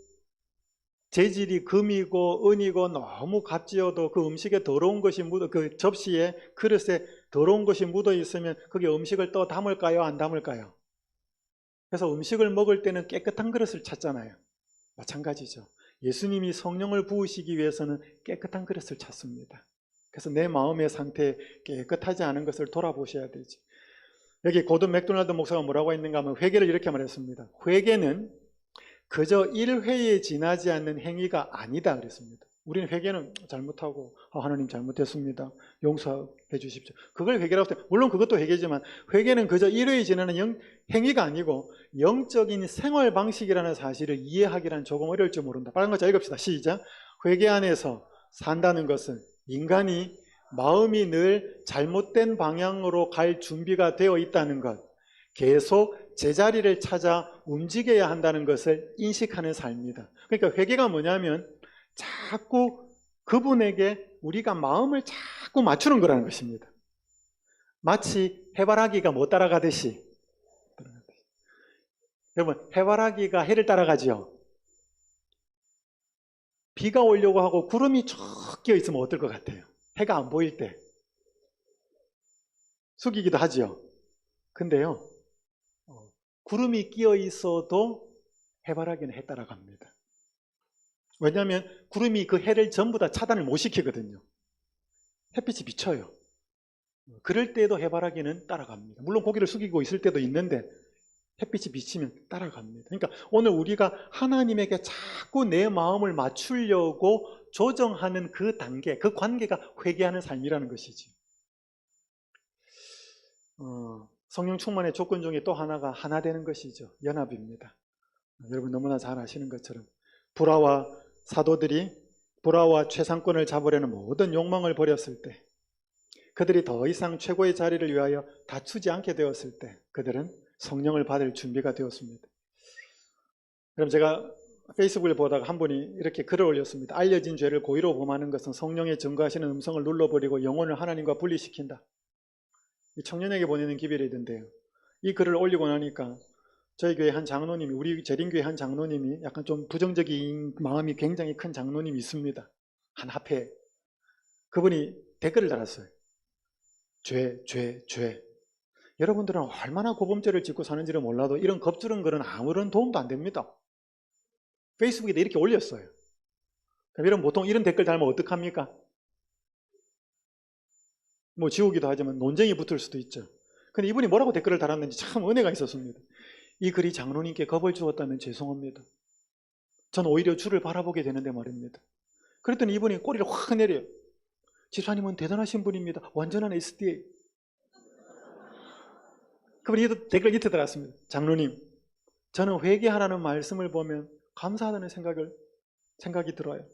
재질이 금이고 은이고 너무 값지어도 그 음식에 더러운 것이 그 접시에 그릇에 더러운 것이 묻어 있으면 그게 음식을 또 담을까요? 안 담을까요? 그래서 음식을 먹을 때는 깨끗한 그릇을 찾잖아요. 마찬가지죠. 예수님이 성령을 부으시기 위해서는 깨끗한 그릇을 찾습니다. 그래서 내 마음의 상태에 깨끗하지 않은 것을 돌아보셔야 되지. 여기 고든 맥도날드 목사가 뭐라고 했는가 하면 회개를 이렇게 말했습니다. 회개는 그저 1회에 지나지 않는 행위가 아니다 그랬습니다. 우리는 회개는 잘못하고 하나님 잘못했습니다. 용서해 주십시오. 그걸 회개라고 해요. 물론 그것도 회개지만 회개는 그저 1회에 지나는 행위가 아니고 영적인 생활 방식이라는 사실을 이해하기란 조금 어려울지 모른다. 빨간 글자 읽읍시다. 시작. 회개 안에서 산다는 것은 인간이 마음이 늘 잘못된 방향으로 갈 준비가 되어 있다는 것, 계속 제자리를 찾아 움직여야 한다는 것을 인식하는 삶이다. 그러니까 회개가 뭐냐면 자꾸 그분에게 우리가 마음을 자꾸 맞추는 거라는 것입니다. 마치 해바라기가 뭐 따라가듯이. 여러분, 해바라기가 해를 따라가지요. 비가 오려고 하고 구름이 쭉 끼어 있으면 어떨 것 같아요? 해가 안 보일 때 숙이기도 하지요. 근데요, 구름이 끼어 있어도 해바라기는 해 따라갑니다. 왜냐하면 구름이 그 해를 전부 다 차단을 못 시키거든요. 햇빛이 비쳐요. 그럴 때에도 해바라기는 따라갑니다. 물론 고개를 숙이고 있을 때도 있는데 햇빛이 비치면 따라갑니다. 그러니까 오늘 우리가 하나님에게 자꾸 내 마음을 맞추려고 조정하는 그 단계, 그 관계가 회개하는 삶이라는 것이지. 성령 충만의 조건 중에 또 하나가 하나 되는 것이죠. 연합입니다. 여러분 너무나 잘 아시는 것처럼 불화와 사도들이 불화와 최상권을 잡으려는 모든 욕망을 버렸을 때, 그들이 더 이상 최고의 자리를 위하여 다투지 않게 되었을 때 그들은 성령을 받을 준비가 되었습니다. 그럼 제가 페이스북을 보다가 한 분이 이렇게 글을 올렸습니다. 알려진 죄를 고의로 범하는 것은 성령의 증거하시는 음성을 눌러버리고 영혼을 하나님과 분리시킨다. 이 청년에게 보내는 기별이던데요. 이 글을 올리고 나니까 저희 교회 한 장로님이, 우리 재림교회 한 장로님이, 약간 좀 부정적인 마음이 굉장히 큰 장로님이 있습니다. 한 합회. 그분이 댓글을 달았어요. 죄. 여러분들은 얼마나 고범죄를 짓고 사는지를 몰라도 이런 겁주는 글은 아무런 도움도 안 됩니다. 페이스북에다 이렇게 올렸어요. 그럼 여러분 보통 이런 댓글 달면 어떡합니까? 뭐 지우기도 하지만 논쟁이 붙을 수도 있죠. 근데 이분이 뭐라고 댓글을 달았는지 참 은혜가 있었습니다. 이 글이 장로님께 겁을 주었다면 죄송합니다. 전 오히려 주를 바라보게 되는데 말입니다. 그랬더니 이분이 꼬리를 확 내려요. 집사님은 대단하신 분입니다. 완전한 SDA. 그분이 댓글 이렇게 달았습니다. 장로님, 저는 회개하라는 말씀을 보면 감사하다는 생각이 들어요.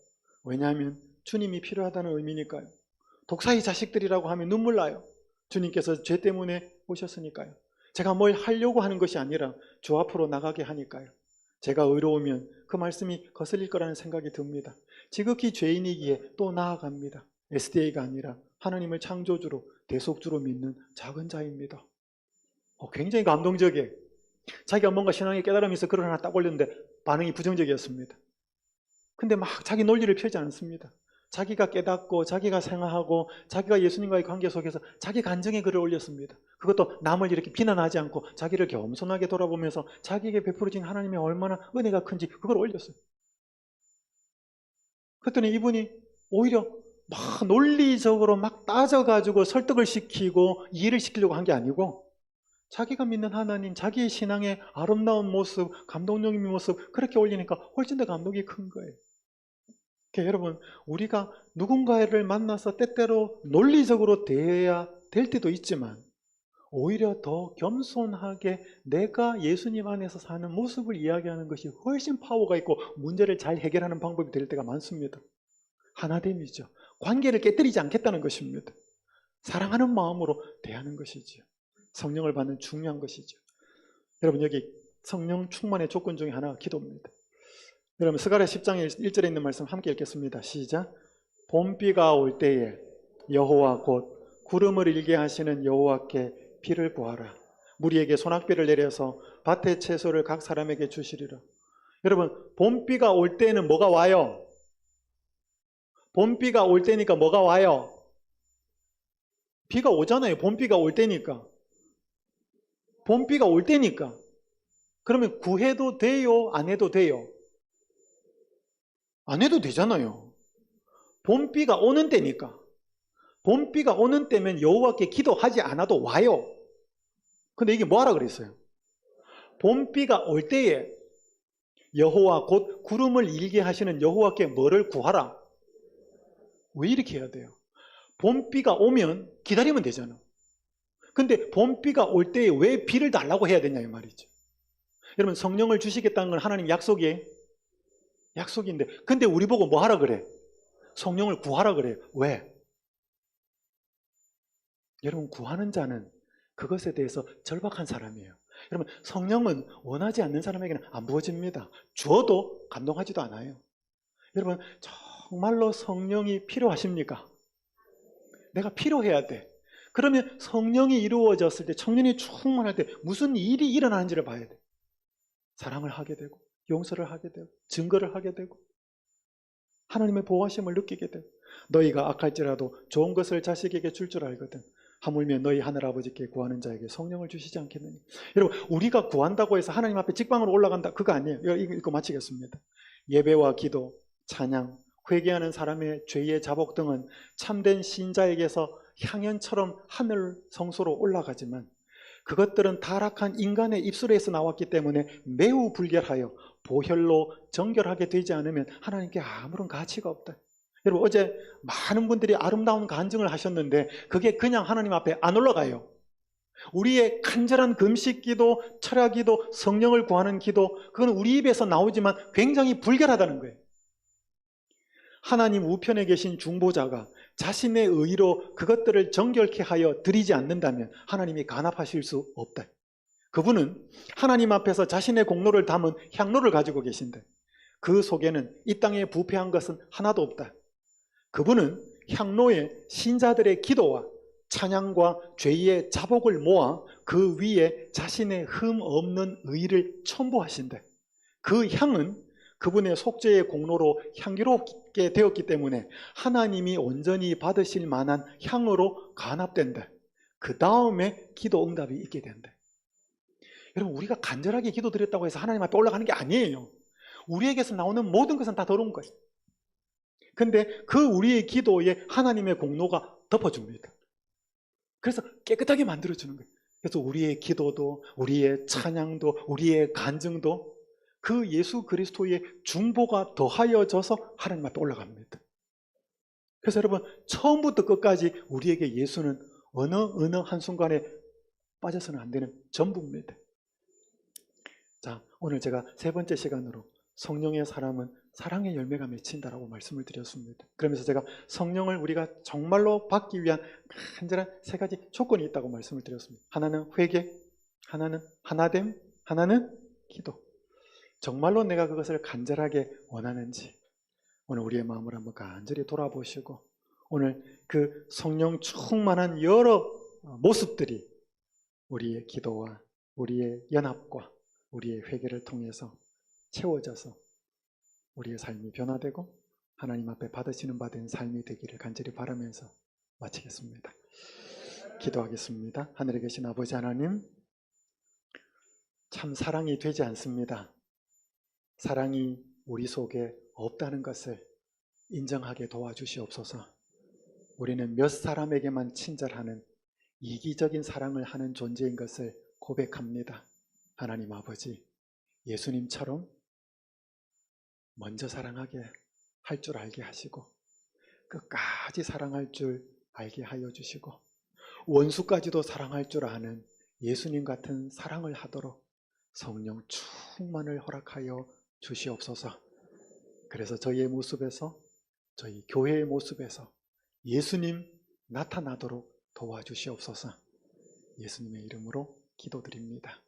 왜냐하면 주님이 필요하다는 의미니까요. 독사의 자식들이라고 하면 눈물 나요. 주님께서 죄 때문에 오셨으니까요. 제가 뭘 하려고 하는 것이 아니라 주 앞으로 나가게 하니까요. 제가 의로우면 그 말씀이 거슬릴 거라는 생각이 듭니다. 지극히 죄인이기에 또 나아갑니다. SDA가 아니라 하나님을 창조주로 대속주로 믿는 작은 자입니다. 굉장히 감동적이에요. 자기가 뭔가 신앙의 깨달음이 있어 글을 하나 딱 올렸는데 반응이 부정적이었습니다. 근데 막 자기 논리를 펴지 않습니다. 자기가 깨닫고 자기가 생각하고 자기가 예수님과의 관계 속에서 자기 간증의 글을 올렸습니다. 그것도 남을 이렇게 비난하지 않고 자기를 겸손하게 돌아보면서 자기에게 베풀어진 하나님의 얼마나 은혜가 큰지 그걸 올렸어요. 그랬더니 이분이 오히려 막 논리적으로 막 따져가지고 설득을 시키고 이해를 시키려고 한 게 아니고 자기가 믿는 하나님, 자기의 신앙의 아름다운 모습, 감동적인 모습 그렇게 올리니까 훨씬 더 감동이 큰 거예요. 그러니까 여러분, 우리가 누군가를 만나서 때때로 논리적으로 대해야 될 때도 있지만 오히려 더 겸손하게 내가 예수님 안에서 사는 모습을 이야기하는 것이 훨씬 파워가 있고 문제를 잘 해결하는 방법이 될 때가 많습니다. 하나됨이죠. 관계를 깨뜨리지 않겠다는 것입니다. 사랑하는 마음으로 대하는 것이죠. 성령을 받는 중요한 것이죠. 여러분, 여기 성령 충만의 조건 중에 하나가 기도입니다. 여러분, 스가랴 10장 1절에 있는 말씀 함께 읽겠습니다. 시작. 봄비가 올 때에 여호와 곧 구름을 일게 하시는 여호와께 비를 구하라. 무리에게 소낙비를 내려서 밭의 채소를 각 사람에게 주시리라. 여러분, 봄비가 올 때는 뭐가 와요? 봄비가 올 때니까 뭐가 와요? 비가 오잖아요. 봄비가 올 때니까. 봄비가 올 때니까. 그러면 구해도 돼요? 안 해도 돼요? 안 해도 되잖아요. 봄비가 오는 때니까. 봄비가 오는 때면 여호와께 기도하지 않아도 와요. 근데 이게 뭐하라 그랬어요? 봄비가 올 때에 여호와 곧 구름을 일게 하시는 여호와께 뭐를 구하라? 왜 이렇게 해야 돼요? 봄비가 오면 기다리면 되잖아. 근데 봄비가 올 때에 왜 비를 달라고 해야 되냐 이 말이죠. 여러분, 성령을 주시겠다는 건 하나님 약속인데 근데 우리 보고 뭐 하라 그래? 성령을 구하라 그래요. 왜? 여러분, 구하는 자는 그것에 대해서 절박한 사람이에요. 여러분, 성령은 원하지 않는 사람에게는 안 부어집니다. 주어도 감동하지도 않아요. 여러분, 정말로 성령이 필요하십니까? 내가 필요해야 돼. 그러면 성령이 이루어졌을 때, 청년이 충만할 때 무슨 일이 일어나는지를 봐야 돼. 사랑을 하게 되고 용서를 하게 되고 증거를 하게 되고 하나님의 보호하심을 느끼게 되고 너희가 악할지라도 좋은 것을 자식에게 줄 줄 알거든 하물며 너희 하늘아버지께 구하는 자에게 성령을 주시지 않겠느냐. 여러분, 우리가 구한다고 해서 하나님 앞에 직방으로 올라간다 그거 아니에요. 이거 읽고 마치겠습니다. 예배와 기도, 찬양, 회개하는 사람의 죄의 자복 등은 참된 신자에게서 향연처럼 하늘 성소로 올라가지만 그것들은 타락한 인간의 입술에서 나왔기 때문에 매우 불결하여 보혈로 정결하게 되지 않으면 하나님께 아무런 가치가 없다. 여러분, 어제 많은 분들이 아름다운 간증을 하셨는데 그게 그냥 하나님 앞에 안 올라가요. 우리의 간절한 금식 기도, 철야 기도, 성령을 구하는 기도, 그건 우리 입에서 나오지만 굉장히 불결하다는 거예요. 하나님 우편에 계신 중보자가 자신의 의로 그것들을 정결케 하여 드리지 않는다면 하나님이 간합하실 수 없다. 그분은 하나님 앞에서 자신의 공로를 담은 향로를 가지고 계신데 그 속에는 이 땅에 부패한 것은 하나도 없다. 그분은 향로에 신자들의 기도와 찬양과 죄의 자복을 모아 그 위에 자신의 흠 없는 의를 첨부하신대. 그 향은 그분의 속죄의 공로로 향기롭게 되었기 때문에 하나님이 온전히 받으실 만한 향으로 간합된다. 그 다음에 기도 응답이 있게 된다. 여러분, 우리가 간절하게 기도드렸다고 해서 하나님 앞에 올라가는 게 아니에요. 우리에게서 나오는 모든 것은 다 더러운 거예요. 근데 그 우리의 기도에 하나님의 공로가 덮어줍니다. 그래서 깨끗하게 만들어주는 거예요. 그래서 우리의 기도도, 우리의 찬양도, 우리의 간증도 그 예수 그리스도의 중보가 더하여져서 하나님 앞에 올라갑니다. 그래서 여러분, 처음부터 끝까지 우리에게 예수는 어느 한순간에 빠져서는 안 되는 전부입니다. 자, 오늘 제가 세 번째 시간으로 성령의 사람은 사랑의 열매가 맺힌다라고 말씀을 드렸습니다. 그러면서 제가 성령을 우리가 정말로 받기 위한 간절한 세 가지 조건이 있다고 말씀을 드렸습니다. 하나는 회개, 하나는 하나됨, 하나는 기도. 정말로 내가 그것을 간절하게 원하는지 오늘 우리의 마음을 한번 간절히 돌아보시고 오늘 그 성령 충만한 여러 모습들이 우리의 기도와 우리의 연합과 우리의 회개를 통해서 채워져서 우리의 삶이 변화되고 하나님 앞에 받으시는 바 된 삶이 되기를 간절히 바라면서 마치겠습니다. 기도하겠습니다. 하늘에 계신 아버지 하나님, 참 사랑이 되지 않습니다. 사랑이 우리 속에 없다는 것을 인정하게 도와주시옵소서. 우리는 몇 사람에게만 친절하는 이기적인 사랑을 하는 존재인 것을 고백합니다. 하나님 아버지, 예수님처럼 먼저 사랑하게 할 줄 알게 하시고 끝까지 사랑할 줄 알게 하여 주시고 원수까지도 사랑할 줄 아는 예수님 같은 사랑을 하도록 성령 충만을 허락하여 주시옵소서. 그래서 저희의 모습에서, 저희 교회의 모습에서 예수님 나타나도록 도와주시옵소서. 예수님의 이름으로 기도드립니다.